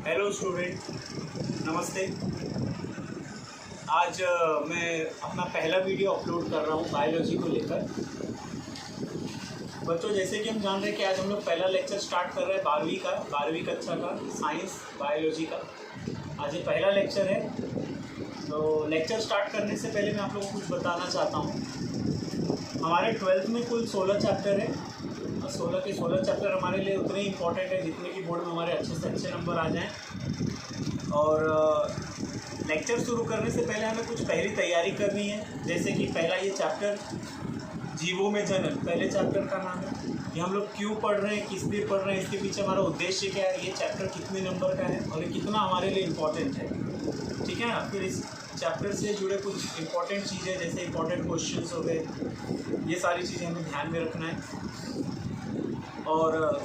Hello student, नमस्ते। आज मैं अपना पहला वीडियो अपलोड कर रहा हूँ बायोलॉजी को लेकर। बच्चों, जैसे कि हम जान रहे हैं कि आज हम लोग पहला लेक्चर स्टार्ट कर रहे हैं 12वीं कक्षा का साइंस बायोलॉजी का। आज ये पहला लेक्चर है। तो लेक्चर स्टार्ट करने से पहले मैं आप लोगों को कुछ बताना चाहता हूँ। हमारे 12th में कुल 16 चैप्टर है और 16 के 16 चैप्टर हमारे लिए उतने इंपॉर्टेंट है जितने कि बोर्ड में हमारे अच्छे से अच्छे नंबर आ जाएँ। और लेक्चर शुरू करने से पहले हमें कुछ पहली तैयारी करनी है। जैसे कि पहला ये चैप्टर जीवों में जनन, पहले चैप्टर का नाम है। ये हम लोग क्यों पढ़ रहे हैं, किस लिए पढ़ रहे हैं, इसके पीछे हमारा उद्देश्य क्या है, ये चैप्टर कितने नंबर का है और ये कितना हमारे लिए इम्पोर्टेंट है। ठीक है ना। फिर इस चैप्टर से जुड़े कुछ इंपॉर्टेंट चीज़ें जैसे इंपॉर्टेंट क्वेश्चंस हो गए, ये सारी चीज़ें हमें ध्यान में रखना है। और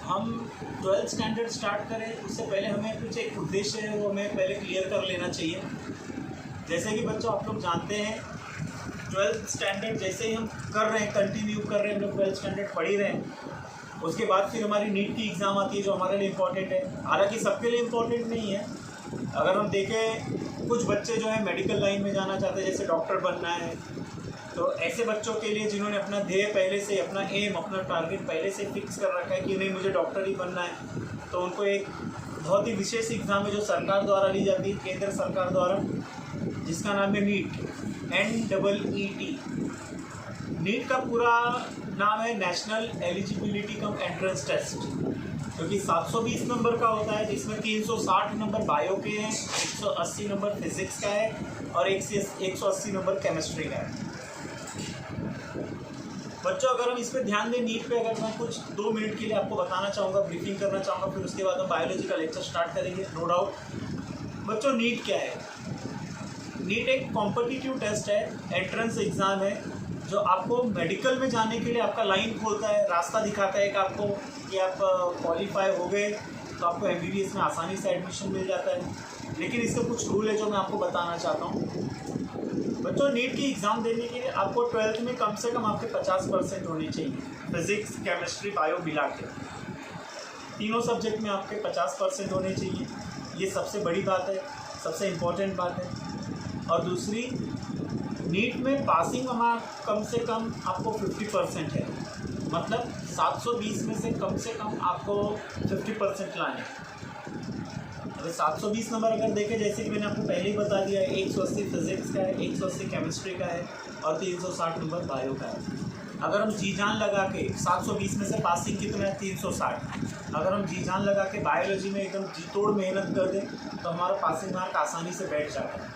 हम 12th स्टैंडर्ड स्टार्ट करें उससे पहले हमें कुछ एक उद्देश्य है वो हमें पहले क्लियर कर लेना चाहिए। जैसे कि बच्चों आप लोग जानते हैं 12th स्टैंडर्ड जैसे ही हम कर रहे हैं, कंटिन्यू कर रहे हैं, हम लोग 12th स्टैंडर्ड पढ़ ही रहे हैं। उसके बाद फिर हमारी नीट की एग्ज़ाम आती है जो हमारे लिए इम्पॉर्टेंट है। हालांकि सबके लिए इम्पॉर्टेंट नहीं है। अगर हम देखें कुछ बच्चे जो है मेडिकल लाइन में जाना चाहते हैं, जैसे डॉक्टर बनना है, तो ऐसे बच्चों के लिए जिन्होंने अपना ध्येय पहले से, अपना एम, अपना टारगेट पहले से फिक्स कर रखा है कि नहीं मुझे डॉक्टर ही बनना है, तो उनको एक बहुत ही विशेष एग्ज़ाम है जो सरकार द्वारा ली जाती है, केंद्र सरकार द्वारा, जिसका नाम है नीट, NEET। नीट का पूरा नाम है national eligibility cum entrance test, जो कि 720 नंबर का होता है, जिसमें 360 नंबर बायो के हैं, 180 नंबर फिजिक्स का है और 180 नंबर केमिस्ट्री का है। बच्चों, अगर हम इस पर ध्यान दें, नीट पे अगर मैं कुछ 2 मिनट के लिए आपको बताना चाहूँगा, ब्रीफिंग करना चाहूँगा, फिर उसके बाद हम बायोलॉजी का लेक्चर स्टार्ट करेंगे, नो डाउट। बच्चों, नीट क्या है? नीट एक कॉम्पिटिटिव टेस्ट है, एंट्रेंस एग्ज़ाम है, जो आपको मेडिकल में जाने के लिए आपका लाइन खोलता है, रास्ता दिखाता है कि आपको कि आप क्वालिफाई हो गए तो आपको MBBS में आसानी से एडमिशन मिल जाता है। लेकिन इसके कुछ रूल है जो मैं आपको बताना चाहता हूँ। बच्चों, नीट की एग्ज़ाम देने के लिए आपको 12th में कम से कम आपके 50% होने चाहिए। फिज़िक्स, केमिस्ट्री, बायो मिला के तीनों सब्जेक्ट में आपके 50% होने चाहिए। ये सबसे बड़ी बात है, सबसे इम्पोर्टेंट बात है। और दूसरी, नीट में पासिंग मार्क कम से कम आपको 50% है, मतलब 720 में से कम आपको 50% लाने। अगर 720 नंबर अगर देखें, जैसे कि मैंने आपको पहले ही बता दिया है, 180 फिजिक्स का है, 180 केमिस्ट्री का है और 360 नंबर बायो का है। अगर हम जी जान लगा के 720 में से पासिंग कितना है, 360, अगर हम जी जान लगा के बायोलॉजी में एकदम जी तोड़ मेहनत कर दें तो हमारा पासिंग मार्क आसानी से बैठ जाता है।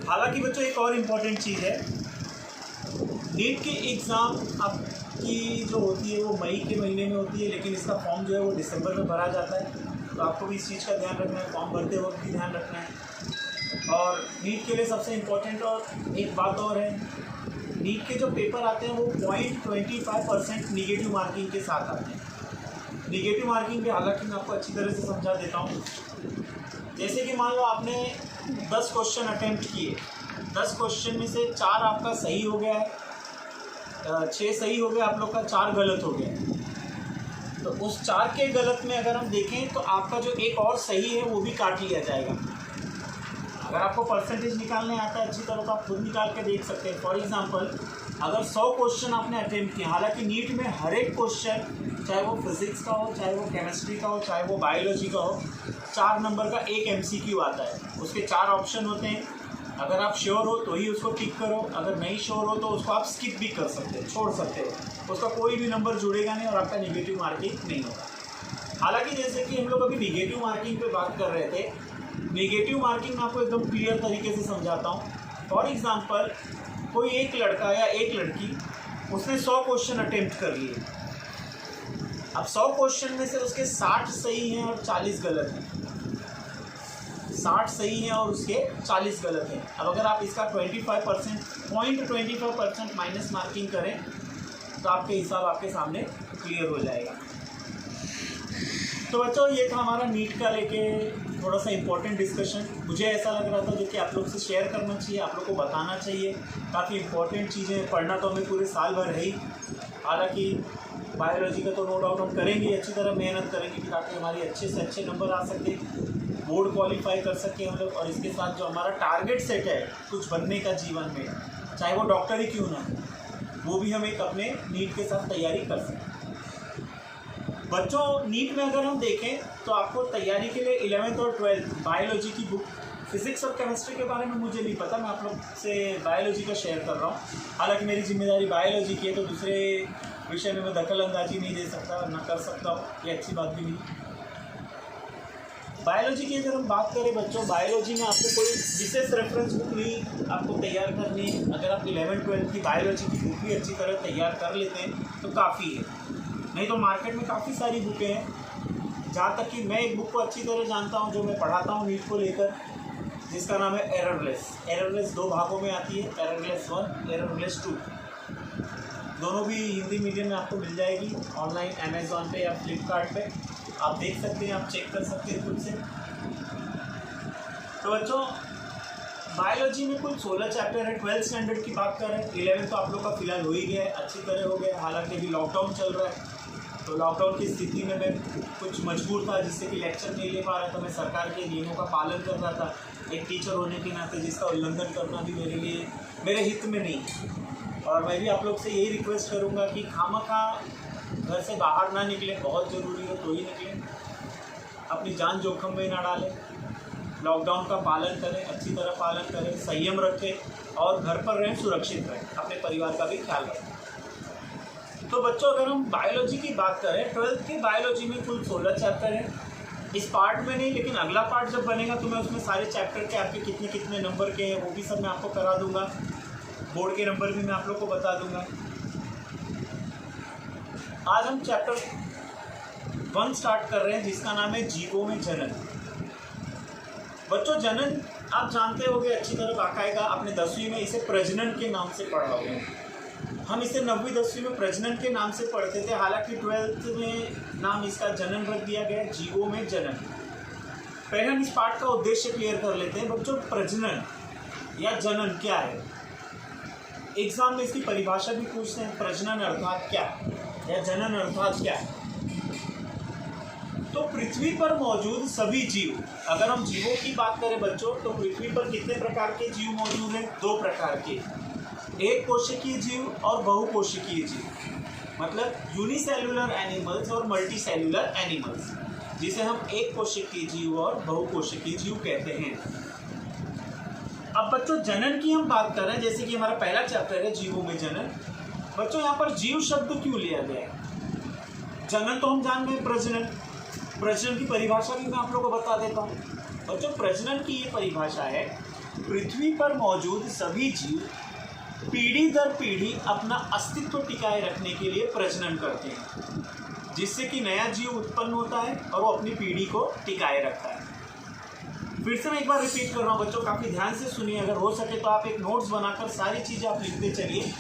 हालांकि बच्चों, एक और इम्पॉर्टेंट चीज़ है, नीट की एग्ज़ाम आपकी जो होती है वो मई के महीने में होती है, लेकिन इसका फॉर्म जो है वो दिसंबर में भरा जाता है। तो आपको भी इस चीज़ का ध्यान रखना है, फॉर्म भरते वक्त भी ध्यान रखना है। और नीट के लिए सबसे इम्पोर्टेंट और एक बात और है, नीट के जो पेपर आते हैं वो 0.25% निगेटिव मार्किंग के साथ आते हैं। निगेटिव मार्किंग भी हालांकि मैं आपको अच्छी तरह से समझा देता हूँ। जैसे कि मान लो आपने 10 क्वेश्चन अटेम्प्ट किए, 10 क्वेश्चन में से 4 आपका सही हो गया है, 6 सही हो गया आप लोग का, 4 गलत हो गया। तो उस 4 के गलत में अगर हम देखें तो आपका जो एक और सही है वो भी काट लिया जाएगा। अगर आपको परसेंटेज निकालने आता है अच्छी तरह तो आप खुद निकाल के देख सकते हैं। फॉर एग्जांपल, अगर 100 क्वेश्चन आपने अटेम्प्ट किए, हालांकि नीट में हर एक क्वेश्चन, चाहे वो फिजिक्स का हो, चाहे वो केमिस्ट्री का हो, चाहे वो बायोलॉजी का हो, 4 नंबर का एक MCQ आता है। उसके 4 ऑप्शन होते हैं। अगर आप श्योर हो तो ही उसको टिक करो, अगर नहीं श्योर हो तो उसको आप स्किप भी कर सकते हो, छोड़ सकते हो, उसका कोई भी नंबर जुड़ेगा नहीं और आपका निगेटिव मार्किंग नहीं होगा। हालांकि जैसे कि हम लोग अभी निगेटिव मार्किंग पे बात कर रहे थे, निगेटिव मार्किंग मैं आपको एकदम क्लियर तरीके से समझाता हूँ। फॉर एग्जांपल, कोई एक लड़का या एक लड़की, उसने 100 क्वेश्चन अटेम्प्ट कर लिए। अब 100 क्वेश्चन में से उसके 60 सही हैं और 40 गलत हैं। 60 सही हैं और उसके 40 गलत हैं। अब अगर आप इसका 0.25% माइनस मार्किंग करें तो आपके हिसाब आपके सामने क्लियर हो जाएगा। तो बच्चों, ये था हमारा नीट का लेके थोड़ा सा इम्पोर्टेंट डिस्कशन। मुझे ऐसा लग रहा था जो कि आप लोग से शेयर करना चाहिए, आप लोग को बताना चाहिए। काफ़ी इम्पोर्टेंट चीज़ें पढ़ना तो हमें पूरे साल भर है ही, हालांकि बायोलॉजी का तो नो डाउट हम करेंगे, अच्छी तरह मेहनत करेंगे कि ताकि हमारी अच्छे से अच्छे नंबर आ सके, बोर्ड क्वालिफाई कर सके हम लोग। और इसके साथ जो हमारा टारगेट सेट है कुछ बनने का जीवन में, चाहे वो डॉक्टर ही क्यों ना, वो भी हम एक अपने नीट के साथ तैयारी कर सकते हैं। बच्चों नीट में अगर हम देखें तो आपको तैयारी के लिए 11th और 12th बायोलॉजी की बुक, फिजिक्स और केमिस्ट्री के बारे में मुझे नहीं पता, मैं आप लोग से बायोलॉजी का शेयर कर रहा हूँ। हालांकि मेरी जिम्मेदारी बायोलॉजी की है तो दूसरे विषय में मैं दखल अंदाजी नहीं दे सकता, ना कर सकता हूँ, ये अच्छी बात भी नहीं। बायोलॉजी की अगर हम बात करें बच्चों, बायोलॉजी में आपको कोई विशेष रेफरेंस बुक नहीं आपको तैयार करनी है। अगर आप 11th-12th की बायोलॉजी की बुक भी अच्छी तरह तैयार कर लेते हैं तो काफ़ी है, नहीं तो मार्केट में काफ़ी सारी बुकें हैं। जहाँ तक कि मैं एक बुक को अच्छी तरह जानता हूँ जो मैं पढ़ाता हूँ नीट को लेकर, जिसका नाम है एररलेस। एररलेस 2 भागों में आती है, एररलेस 1, एररलेस 2। दोनों भी हिंदी मीडियम में आपको मिल जाएगी ऑनलाइन अमेज़ॉन पे या फ्लिपकार्ट पे, आप देख सकते हैं, आप चेक कर सकते हैं खुद से। तो बच्चों बायोलॉजी में कुल 16 चैप्टर है। 12th स्टैंडर्ड की बात करें, 11th तो आप लोग का फिलहाल हो ही गया है, अच्छी तरह हो गया। हालांकि अभी लॉकडाउन चल रहा है, तो लॉकडाउन की स्थिति में मैं कुछ मजबूर था जिससे कि लेक्चर नहीं ले पा रहा था। मैं सरकार के नियमों का पालन कर रहा था एक टीचर होने के नाते, जिसका उल्लंघन करना भी मेरे लिए मेरे हित में नहीं। और मैं भी आप लोग से यही रिक्वेस्ट करूँगा कि खामखा घर से बाहर ना निकले, बहुत ज़रूरी हो तो ही निकलें, अपनी जान जोखिम में ना डालें, लॉकडाउन का पालन करें, अच्छी तरह पालन करें, संयम रखें और घर पर रहें, सुरक्षित रहें, अपने परिवार का भी ख्याल रखें। तो बच्चों अगर हम बायोलॉजी की बात करें, 12th की बायोलॉजी में कुल 16 चैप्टर हैं। इस पार्ट में नहीं, लेकिन अगला पार्ट जब बनेगा तो मैं उसमें सारे चैप्टर के आपके कितने कितने नंबर के हैं वो भी सब मैं आपको करा दूंगा, बोर्ड के नंबर भी मैं आप लोग को बता दूंगा। आज हम चैप्टर 1 स्टार्ट कर रहे हैं जिसका नाम है जीवों में जनन। बच्चों जनन आप जानते होंगे अच्छी तरह, बाकायदा आपने 10वीं में इसे प्रजनन के नाम से पढ़ा होगा। हम इसे 9वीं 10वीं में प्रजनन के नाम से पढ़ते थे, हालांकि 12th में नाम इसका जनन रख दिया गया, जीवों में जनन। पहले हम इस पाठ का उद्देश्य क्लियर कर लेते हैं। बच्चों प्रजनन या जनन क्या है, एग्जाम में इसकी परिभाषा भी पूछते हैं, प्रजनन अर्थात क्या या जनन अर्थात क्या है। तो पृथ्वी पर मौजूद सभी जीव, अगर हम जीवों की बात करें बच्चों, तो पृथ्वी पर कितने प्रकार के जीव मौजूद हैं? 2 प्रकार के, एक कोशिकीय जीव और बहुकोशिकीय जीव। मतलब यूनिसेल्युलर एनिमल्स और मल्टी सेल्युलर एनिमल्स, जिसे हम एक कोशिकीय जीव और बहुकोशिकीय जीव कहते हैं। अब बच्चों जनन की हम बात कर रहे हैं, जैसे कि हमारा पहला चैप्टर है जीवों में जनन। बच्चों यहाँ पर जीव शब्द क्यों लिया गया है? जनन तो हम जान गए प्रजनन, प्रजनन की परिभाषा भी मैं आप लोगों को बता देता हूँ। बच्चों प्रजनन की ये परिभाषा है, पृथ्वी पर मौजूद सभी जीव पीढ़ी दर पीढ़ी अपना अस्तित्व टिकाए रखने के लिए प्रजनन करते हैं, जिससे कि नया जीव उत्पन्न होता है और वो अपनी पीढ़ी को टिकाए रखता है। फिर से मैं एक बार रिपीट कर रहा हूँ बच्चों, काफ़ी ध्यान से सुनिए, अगर हो सके तो आप एक नोट्स बनाकर सारी चीज़ें आप लिखते चलिए।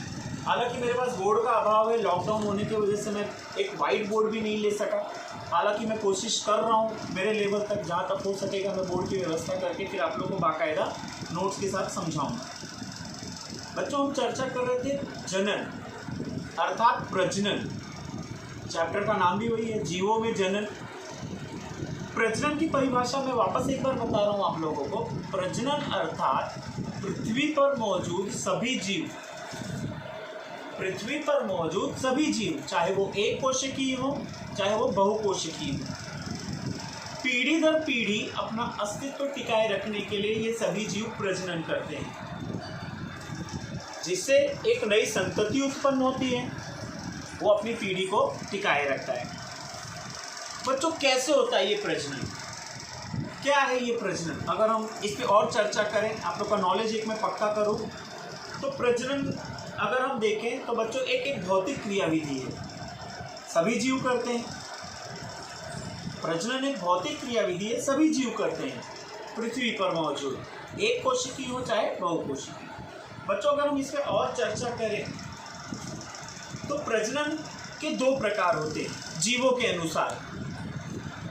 हालांकि मेरे पास बोर्ड का अभाव है, लॉकडाउन होने की वजह से मैं एक वाइट बोर्ड भी नहीं ले सका। हालांकि मैं कोशिश कर रहा हूँ मेरे लेवल तक, जहाँ तक हो सकेगा मैं बोर्ड की व्यवस्था करके फिर आप लोगों को बाकायदा नोट्स के साथ समझाऊँगा। बच्चों हम चर्चा कर रहे थे जनन अर्थात प्रजनन, चैप्टर का नाम भी वही है, जीवों में जनन। प्रजनन की परिभाषा मैं वापस एक बार बता रहा हूँ आप लोगों को। प्रजनन अर्थात पृथ्वी पर मौजूद सभी जीव, पृथ्वी पर मौजूद सभी जीव, चाहे वो एक कोशिकीय हो चाहे वो बहुकोशिकीय हो, पीढ़ी दर पीढ़ी अपना अस्तित्व टिकाए रखने के लिए ये सभी जीव प्रजनन करते हैं, जिससे एक नई संतति उत्पन्न होती है, वो अपनी पीढ़ी को टिकाए रखता है। बच्चों कैसे होता है ये प्रजनन, क्या है ये प्रजनन? अगर हम इस पे और चर्चा करें, आप लोग का नॉलेज एक मैं पक्का करूं, तो प्रजनन अगर हम देखें तो बच्चों एक भौतिक क्रियाविधि है, सभी जीव करते हैं। प्रजनन एक भौतिक क्रियाविधि है, सभी जीव करते हैं पृथ्वी पर मौजूद, एक कोशिकीय हो चाहे बहुकोशिकीय। बच्चों अगर हम इस पर और चर्चा करें तो प्रजनन के 2 प्रकार होते हैं जीवों के अनुसार।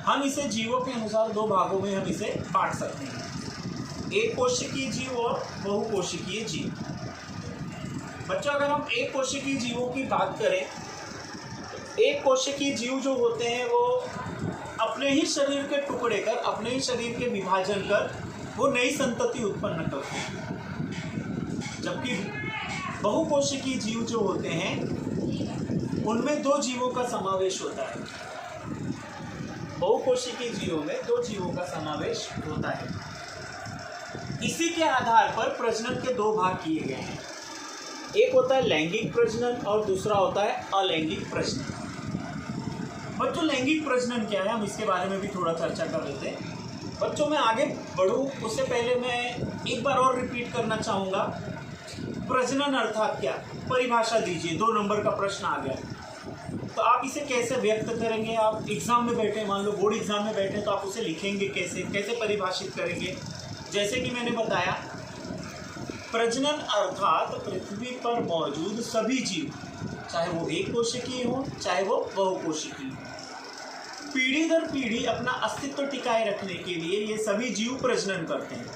हम इसे जीवों के अनुसार 2 भागों में हम इसे बांट सकते हैं, एक कोशिकीय जीव और बहुकोशिकीय जीव। बच्चों अगर हम एक कोशिकीय जीवों की बात करें एक कोशिकीय जीव जो होते हैं वो अपने ही शरीर के टुकड़े कर, अपने ही शरीर के विभाजन कर वो नई संतति उत्पन्न करते हैं। जबकि बहुकोशिकीय जीव जो होते हैं उनमें दो जीवों का समावेश होता है। बहुकोशिकीय जीवों में दो जीवों का समावेश होता है। इसी के आधार पर प्रजनन के दो भाग किए गए हैं। एक होता है लैंगिक प्रजनन और दूसरा होता है अलैंगिक प्रजनन। बच्चों लैंगिक प्रजनन क्या है, हम इसके बारे में भी थोड़ा चर्चा कर लेते हैं। बच्चों मैं आगे बढ़ूँ उससे पहले मैं एक बार और रिपीट करना चाहूँगा, प्रजनन अर्थात क्या, परिभाषा दीजिए। 2 नंबर का प्रश्न आ गया, तो आप इसे कैसे व्यक्त करेंगे? आप एग्जाम में बैठे, मान लो बोर्ड एग्जाम में बैठे, तो आप उसे लिखेंगे कैसे, कैसे परिभाषित करेंगे? जैसे कि मैंने बताया, प्रजनन अर्थात पृथ्वी पर मौजूद सभी जीव, चाहे वो एक कोशिकीय हो चाहे वो बहुकोशिकीय, पीढ़ी दर पीढ़ी अपना अस्तित्व टिकाए रखने के लिए ये सभी जीव प्रजनन करते हैं।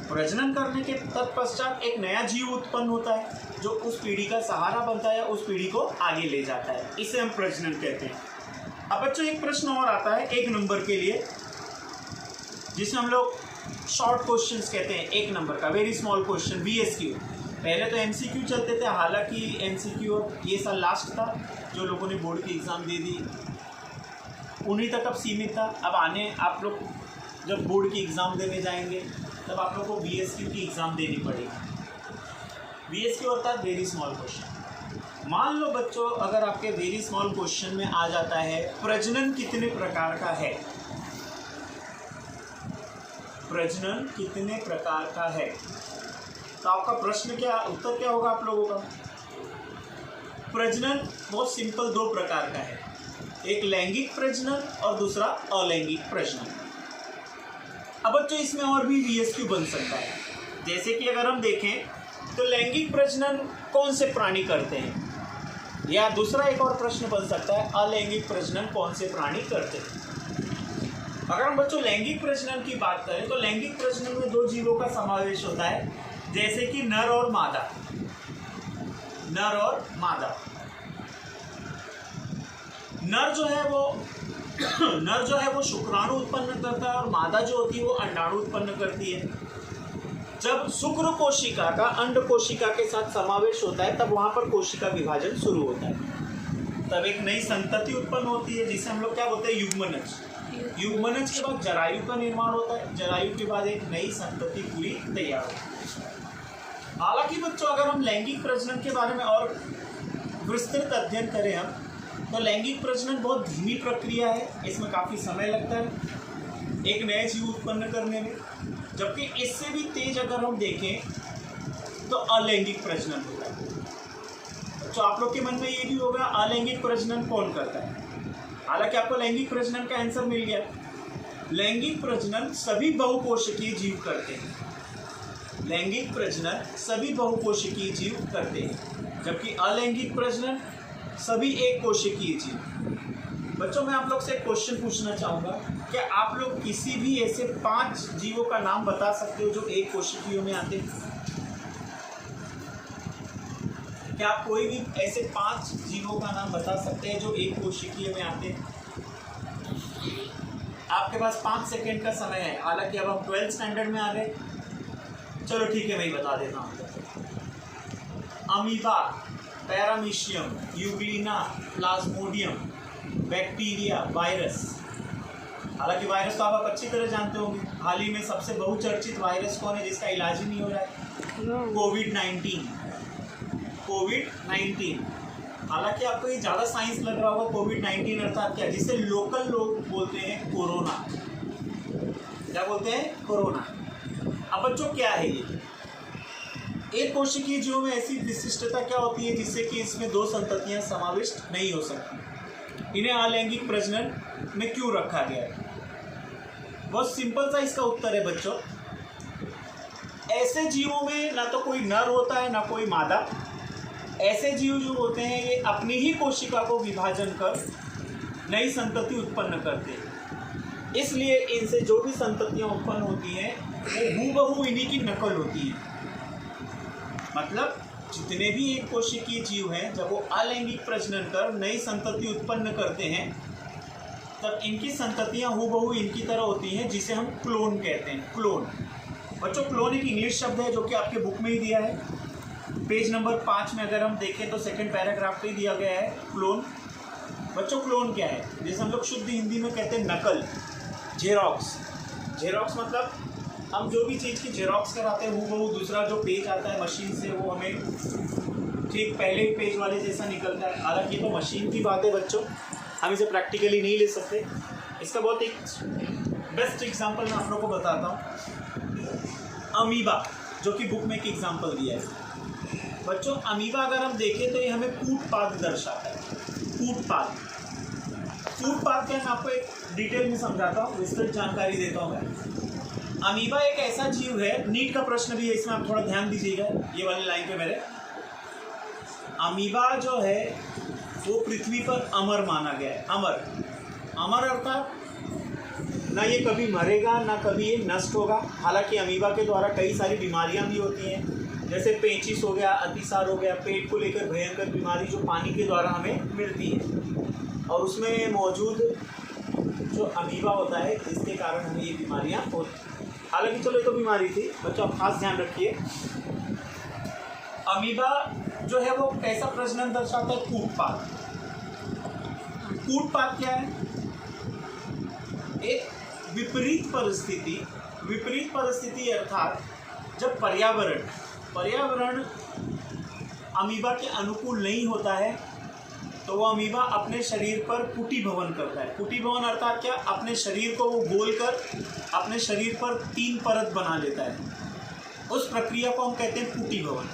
प्रजनन करने के तत्पश्चात एक नया जीव उत्पन्न होता है जो उस पीढ़ी का सहारा बनता है, उस पीढ़ी को आगे ले जाता है। इसे हम प्रजनन कहते हैं। अब बच्चों एक प्रश्न और आता है 1 नंबर के लिए, जिसे हम लोग शॉर्ट क्वेश्चंस कहते हैं। 1 नंबर का वेरी स्मॉल क्वेश्चन, VSQ। पहले तो MCQ चलते थे, हालांकि MCQ ये साल लास्ट था, जो लोगों ने बोर्ड की एग्ज़ाम दे दी उन्हीं तक अब सीमित था। अब आने आप लोग जब बोर्ड की एग्ज़ाम देने जाएंगे तब आप लोग को VSQ की एग्ज़ाम देनी पड़ेगी। VSQ अर्थात वेरी स्मॉल क्वेश्चन। मान लो बच्चों अगर आपके वेरी स्मॉल क्वेश्चन में आ जाता है प्रजनन कितने प्रकार का है, प्रजनन कितने प्रकार का है, तो आपका प्रश्न क्या, उत्तर क्या होगा आप लोगों का? प्रजनन बहुत सिंपल 2 प्रकार का है, एक लैंगिक प्रजनन और दूसरा अलैंगिक प्रजनन। अब बच्चों इसमें और भी VSQ बन सकता है। जैसे कि अगर हम देखें तो लैंगिक प्रजनन कौन से प्राणी करते हैं, या दूसरा एक और प्रश्न बन सकता है अलैंगिक प्रजनन कौन से प्राणी करते हैं। अगर हम बच्चों लैंगिक प्रजनन की बात करें तो लैंगिक प्रजनन में 2 जीवों का समावेश होता है, जैसे कि नर और मादा। नर और मादा, नर जो है वो शुक्राणु उत्पन्न करता है और मादा जो होती है वो अंडाणु उत्पन्न करती है। जब शुक्र कोशिका का अंड कोशिका के साथ समावेश होता है तब वहाँ पर कोशिका विभाजन शुरू होता है, तब एक नई संतति उत्पन्न होती है जिसे हम लोग क्या बोलते हैं, युग्मनज। युग्मनज के बाद जरायु का निर्माण होता है, जरायु के बाद एक नई संतति पूरी तैयार होती है। हालांकि बच्चों अगर हम लैंगिक प्रजनन के बारे में और विस्तृत अध्ययन करें हम, तो लैंगिक प्रजनन बहुत धीमी प्रक्रिया है, इसमें काफ़ी समय लगता है एक नए जीव उत्पन्न करने में। जबकि इससे भी तेज अगर हम देखें तो अलैंगिक प्रजनन होता है। तो आप लोग के मन में ये भी होगा अलैंगिक प्रजनन कौन करता है? हालांकि आपको लैंगिक प्रजनन का आंसर मिल गया। लैंगिक प्रजनन सभी बहुकोशिकीय जीव करते हैं। लैंगिक प्रजनन सभी बहुकोशिकीय जीव करते हैं, जबकि अलैंगिक प्रजनन सभी एक कोशिकीय जीव। बच्चों मैं आप लोग से एक क्वेश्चन पूछना चाहूँगा, क्या आप लोग किसी भी ऐसे 5 जीवों का नाम बता सकते हो जो एक कोशिकीयों में आते हैं? क्या आप कोई भी ऐसे 5 जीवों का नाम बता सकते हैं जो एक कोशिकीय में आते हैं? आपके पास 5 सेकेंड का समय है। हालांकि अब हम 12th स्टैंडर्ड में आ गए, चलो ठीक है मैं ही बता देता हूँ। Amoeba, paramecium, Euglena, Plasmodium, bacteria, virus. हालांकि वायरस तो आप अच्छी तरह जानते होंगे। हाल ही में सबसे बहुचर्चित वायरस कौन है जिसका इलाज ही नहीं हो रहा है? कोविड-19। कोविड-19। हालांकि आपको ये ज़्यादा साइंस लग रहा होगा। कोविड-19 अर्थात क्या, जिसे लोकल लोग बोलते हैं कोरोना। क्या बोलते हैं? कोरोना। अब बच्चों क्या है ये? एक कोशिकीय जीवों में ऐसी विशिष्टता क्या होती है जिससे कि इसमें 2 संततियां समाविष्ट नहीं हो सकती? इन्हें अलैंगिक प्रजनन में क्यों रखा गया है? बहुत सिंपल सा इसका उत्तर है बच्चों। ऐसे जीवों में ना तो कोई नर होता है ना कोई मादा। ऐसे जीव जो होते हैं ये अपनी ही कोशिका को विभाजन कर नई संतति उत्पन्न करते हैं। इसलिए इनसे जो भी संततियां उत्पन्न होती हैं वो हूबहू इन्हीं की नकल होती है। मतलब जितने भी एक कोशिकीय जीव हैं, जब वो अलैंगिक प्रजनन कर नई संतति उत्पन्न करते हैं, तब इनकी संततियां हूबहू इनकी तरह होती हैं, जिसे हम क्लोन कहते हैं। क्लोन बच्चों, क्लोन एक इंग्लिश शब्द है जो कि आपके बुक में ही दिया है। पेज नंबर 5 में अगर हम देखें तो सेकंड पैराग्राफ पे दिया गया है क्लोन। बच्चों क्लोन क्या है? जैसे हम लोग शुद्ध हिंदी में कहते हैं नकल, जेरोक्स। जेरोक्स मतलब हम जो भी चीज़ की जेरोक्स कराते हैं हूबहू दूसरा जो पेज आता है मशीन से, वो हमें ठीक पहले पेज वाले जैसा निकलता है। हालांकि तो मशीन की बात है बच्चों, हम इसे प्रैक्टिकली नहीं ले सकते। इसका बहुत एक बेस्ट एग्जांपल मैं आप लोगों को बताता हूँ, अमीबा, जो कि बुक में एक एग्जांपल दिया है। बच्चों अमीबा अगर हम देखें तो ये हमें कूटपाद दर्शाता है। कूटपाद, कूटपाद क्या, मैं आपको एक डिटेल में समझाता हूँ, विस्तृत जानकारी देता हूँ मैं। अमीबा एक ऐसा जीव है, नीट का प्रश्न भी है, इसमें आप थोड़ा ध्यान दीजिएगा ये वाली लाइन पे मेरे। अमीबा जो है वो पृथ्वी पर अमर माना गया है। अमर, अमर अर्थात ना ये कभी मरेगा ना कभी ये नष्ट होगा। हालांकि अमीबा के द्वारा कई सारी बीमारियां भी होती हैं, जैसे पेचिस हो गया, अतिसार हो गया, पेट को लेकर भयंकर बीमारी जो पानी के द्वारा हमें मिलती है, और उसमें मौजूद जो अमीबा होता है इसके कारण हमें ये बीमारियां होती हैं। हालांकि चलो ये तो बीमारी थी बच्चों, आप खास ध्यान रखिए। अमीबा जो है वो कैसा प्रजनन दर्शाता है? कूटपाद। कूटपाद क्या है? एक विपरीत परिस्थिति, विपरीत परिस्थिति अर्थात जब पर्यावरण अमीबा के अनुकूल नहीं होता है तो वो अमीबा अपने शरीर पर कुटी भवन करता है। कुटी भवन अर्थात क्या? अपने शरीर को वो गोल कर अपने शरीर पर 3 परत बना लेता है। उस प्रक्रिया को हम कहते हैं कुटी भवन।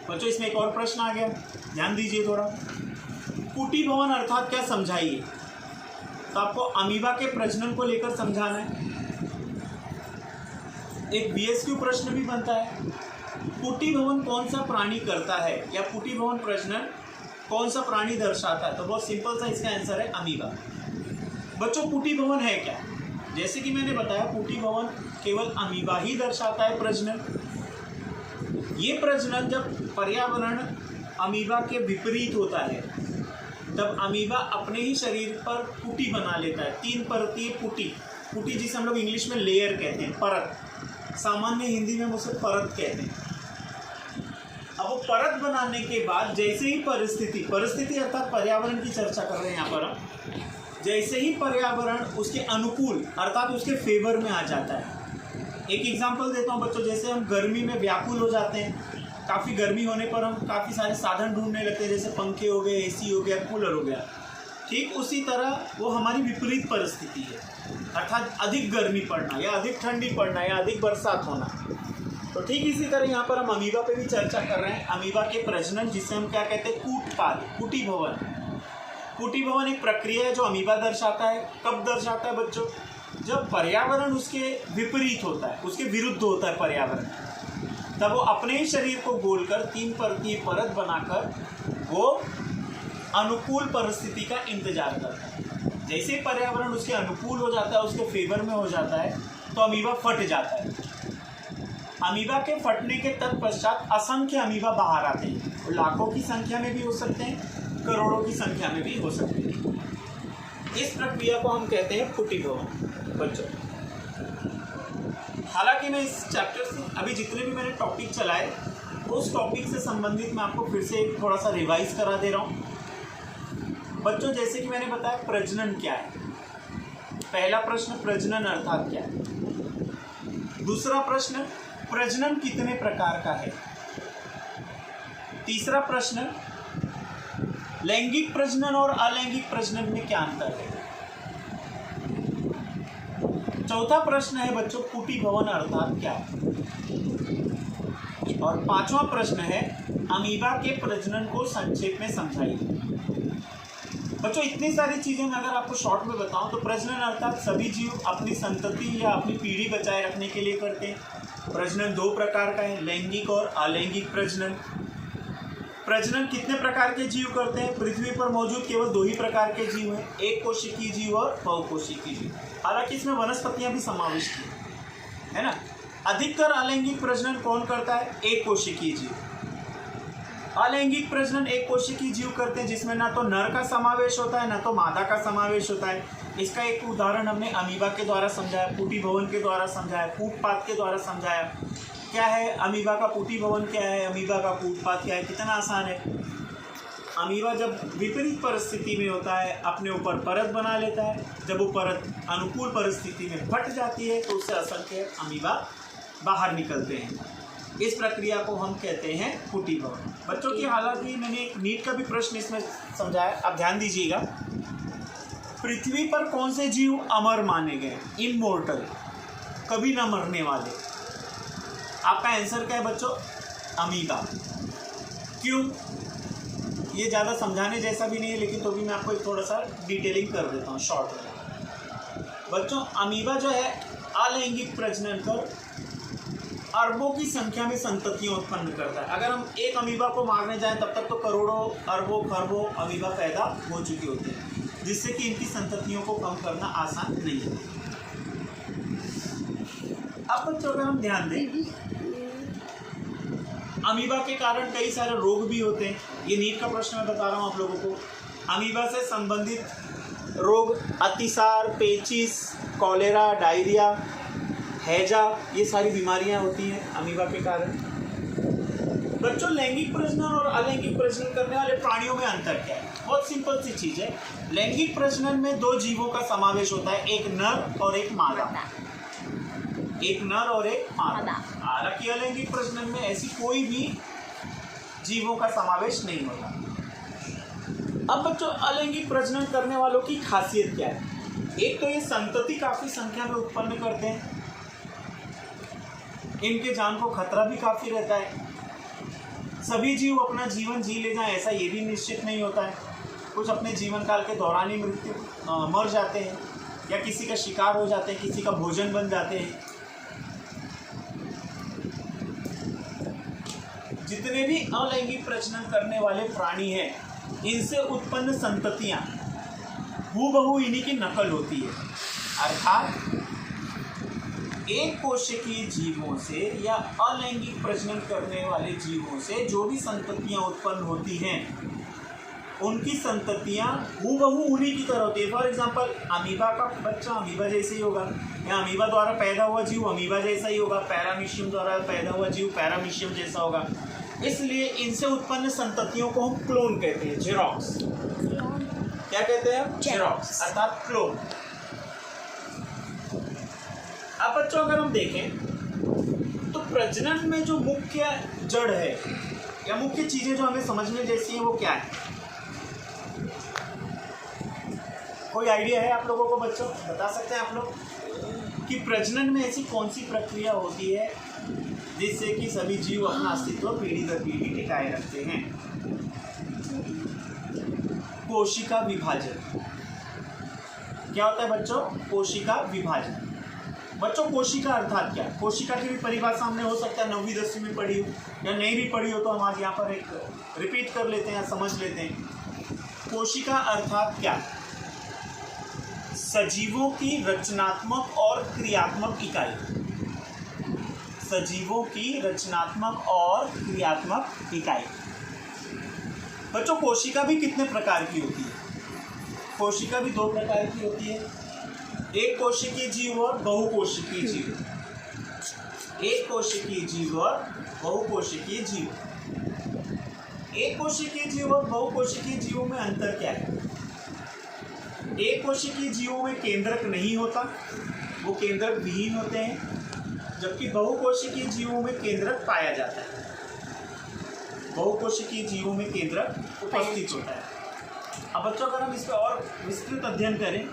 बच्चों इसमें एक और प्रश्न आ गया, ध्यान दीजिए थोड़ा। कुटी भवन अर्थात क्या, समझाइए। तो आपको अमीबा के प्रजनन को लेकर समझाना है। एक बीएसक्यू प्रश्न भी बनता है, कुटी भवन कौन सा प्राणी करता है, या कुटी भवन प्रजनन कौन सा प्राणी दर्शाता है? तो बहुत सिंपल सा इसका आंसर है अमीबा। बच्चों कुटी भवन है क्या? जैसे कि मैंने बताया कुटी भवन केवल अमीबा ही दर्शाता है प्रजनन। ये प्रजनन जब पर्यावरण अमीबा के विपरीत होता है तब अमीबा अपने ही शरीर पर कुटी बना लेता है। 3 परतीय कुटी, कुटी जिसे हम लोग इंग्लिश में लेयर कहते हैं, परत, सामान्य हिंदी में हम उसे परत कहते हैं। अब वो परत बनाने के बाद जैसे ही परिस्थिति अर्थात पर्यावरण की चर्चा कर रहे हैं यहाँ पर हम, जैसे ही पर्यावरण उसके अनुकूल अर्थात उसके फेवर में आ जाता है। एक एग्जांपल देता हूँ बच्चों, जैसे हम गर्मी में व्याकुल हो जाते हैं, काफ़ी गर्मी होने पर हम काफ़ी सारे साधन ढूंढने लगते हैं, जैसे पंखे हो गए, एसी हो गया, कूलर हो गया। ठीक उसी तरह वो हमारी विपरीत परिस्थिति है, अर्थात अधिक गर्मी पड़ना या अधिक ठंडी पड़ना या अधिक बरसात होना। तो ठीक इसी तरह यहाँ पर हम अमीबा पे भी चर्चा कर रहे हैं। अमीबा के प्रजनन जिसे हम क्या कहते हैं? कूटपाद, कुटी भवन। कुटी भवन एक प्रक्रिया है जो अमीबा दर्शाता है। कब दर्शाता है बच्चों? जब पर्यावरण उसके विपरीत होता है, उसके विरुद्ध होता है पर्यावरण, तब वो अपने ही शरीर को गोल कर 3 परतीय परत बनाकर वो अनुकूल परिस्थिति का इंतजार करता है। जैसे पर्यावरण उसके अनुकूल हो जाता है, उसके फेवर में हो जाता है, तो अमीबा फट जाता है। अमीबा के फटने के तत्पश्चात असंख्य अमीबा बाहर आते हैं। लाखों की संख्या में भी हो सकते हैं, करोड़ों की संख्या में भी हो सकते हैं। इस प्रक्रिया को हम कहते हैं कुटी भवन बच्चों। हालांकि मैं इस चैप्टर से अभी जितने भी मैंने टॉपिक चलाए उस टॉपिक से संबंधित मैं आपको फिर से थोड़ा सा रिवाइज करा दे रहा हूँ बच्चों। जैसे कि मैंने बताया प्रजनन क्या है। पहला प्रश्न, प्रजनन अर्थात क्या है। दूसरा प्रश्न, प्रजनन कितने प्रकार का है। तीसरा प्रश्न, लैंगिक प्रजनन और अलैंगिक प्रजनन में क्या अंतर है। चौथा प्रश्न है बच्चों, कुटी भवन अर्थात क्या है। और 5वां प्रश्न है, अमीबा के प्रजनन को संक्षेप में समझाइए। बच्चों इतनी सारी चीज़ें मैं अगर आपको शॉर्ट में बताऊं तो प्रजनन अर्थात सभी जीव अपनी संतति या अपनी पीढ़ी बचाए रखने के लिए करते हैं। प्रजनन 2 प्रकार का है, लैंगिक और अलैंगिक प्रजनन। प्रजनन कितने प्रकार के जीव करते हैं? पृथ्वी पर मौजूद केवल 2 ही प्रकार के जीव हैं, एक कोशिकीय जीव और बहुकोशिकीय जीव। हालांकि इसमें वनस्पतियां भी समाविष्ट है ना। अधिकतर अलैंगिक प्रजनन कौन करता है? एक कोशिकीय जीव। अलैंगिक प्रजनन एक कोशिकीय जीव करते हैं जिसमें ना तो नर का समावेश होता है ना तो मादा का समावेश होता है। इसका एक उदाहरण हमने अमीबा के द्वारा समझाया, पूटी भवन के द्वारा समझाया, कूटपात के द्वारा समझाया। क्या है अमीबा का पूटी भवन, क्या है अमीबा का कूटपात, क्या है, कितना आसान है। अमीबा जब विपरीत परिस्थिति में होता है अपने ऊपर परत बना लेता है, जब वो परत अनुकूल परिस्थिति में फट जाती है तो उससे असंख्य अमीबा बाहर निकलते हैं। इस प्रक्रिया को हम कहते हैं पूटी भवन। बच्चों की हालांकि मैंने एक नीट का भी प्रश्न इसमें समझाया, आप ध्यान दीजिएगा। पृथ्वी पर कौन से जीव अमर माने गए, इमोर्टल, कभी न मरने वाले? आपका आंसर क्या है बच्चों? अमीबा। क्यों? ये ज़्यादा समझाने जैसा भी नहीं है, लेकिन तो भी मैं आपको एक थोड़ा सा डिटेलिंग कर देता हूँ शॉर्ट में। बच्चों अमीबा जो है अलैंगिक प्रजनन कर अरबों की संख्या में संततियां उत्पन्न करता है। अगर हम एक अमीबा को मारने जाएं तब तक तो करोड़ों अरबों खरबों अमीबा पैदा हो चुके होते हैं, जिससे कि इनकी संततियों को कम करना आसान नहीं है। अब बच्चों अगर हम ध्यान दें, अमीबा के कारण कई सारे रोग भी होते हैं। ये नीट का प्रश्न मैं बता रहा हूँ आप लोगों को। अमीबा से संबंधित रोग अतिसार, पेचिस, कॉलेरा, डायरिया, हैजा, ये सारी बीमारियां होती हैं अमीबा के कारण। बच्चों लैंगिक प्रजनन और अलैंगिक प्रजनन करने वाले प्राणियों में अंतर क्या है? बहुत सिंपल सी चीज है। लैंगिक प्रजनन में दो जीवों का समावेश होता है, एक नर और एक मादा। एक नर और एक मादा। हालांकि अलैंगिक प्रजनन में ऐसी कोई भी जीवों का समावेश नहीं होता। अब बच्चों अलैंगिक प्रजनन करने वालों की खासियत क्या है? एक तो ये संतति काफी संख्या में उत्पन्न करते हैं, इनके जान को खतरा भी काफी रहता है। सभी जीव अपना जीवन जी ले जाएं ऐसा ये भी निश्चित नहीं होता है। कुछ अपने जीवन काल के दौरान ही मर जाते हैं या किसी का शिकार हो जाते हैं, किसी का भोजन बन जाते हैं। जितने भी अलैंगिक प्रजनन करने वाले प्राणी हैं, इनसे उत्पन्न संततियां हूबहू इन्हीं की नकल होती है। अर्थात एक कोशिकीय जीवों से या अलैंगिक प्रजनन करने वाले जीवों से जो भी संततियां उत्पन्न होती हैं, उनकी संततियां हूबहू उन्हीं की तरह होती है। फॉर एग्जांपल अमीबा का बच्चा अमीबा जैसे ही होगा, या अमीबा द्वारा पैदा हुआ जीव अमीबा जैसा ही होगा, पैरामीशियम द्वारा पैदा हुआ जीव पैरामीशियम जैसा होगा। इसलिए इनसे उत्पन्न संततियों को हम क्लोन कहते हैं, जेरोक्स। क्या कहते हैं? जेरोक्स, अर्थात क्लोन। अब बच्चों अगर हम देखें तो प्रजनन में जो मुख्य जड़ है या मुख्य चीजें जो हमें समझने जैसी हैं वो क्या है? कोई आइडिया है आप लोगों को? बच्चों बता सकते हैं आप लोग कि प्रजनन में ऐसी कौन सी प्रक्रिया होती है जिससे कि सभी जीव अपना अस्तित्व पीढ़ी दर पीढ़ी टिकाए रखते हैं? कोशिका विभाजन। क्या होता है बच्चों? कोशिका विभाजन। बच्चों कोशिका अर्थात क्या? कोशिका की भी परिभाषा हमने हो सकता है 9वीं 10वीं में पढ़ी हो या नहीं भी पढ़ी हो, तो हम आज यहाँ पर एक रिपीट कर लेते हैं या समझ लेते हैं। कोशिका अर्थात क्या? सजीवों की रचनात्मक और क्रियात्मक इकाई। सजीवों की रचनात्मक और क्रियात्मक इकाई। बच्चों कोशिका भी कितने प्रकार की होती है? कोशिका भी 2 प्रकार की होती है, एक कोशिकीय जीव और बहुकोशिकीय जीव। एक कोशिकीय जीव और बहुकोशिकीय जीव। एक कोशिकीय जीव और बहुकोशिकीय जीवों में अंतर क्या है? एक कोशिकीय जीवों में केंद्रक नहीं होता, वो केंद्रक विहीन होते हैं, जबकि बहुकोशिकीय जीवों में केंद्रक पाया जाता है। बहुकोशिकीय जीवों में केंद्रक उपस्थित होता है। अब बच्चों अगर हम इस पर और विस्तृत अध्ययन करें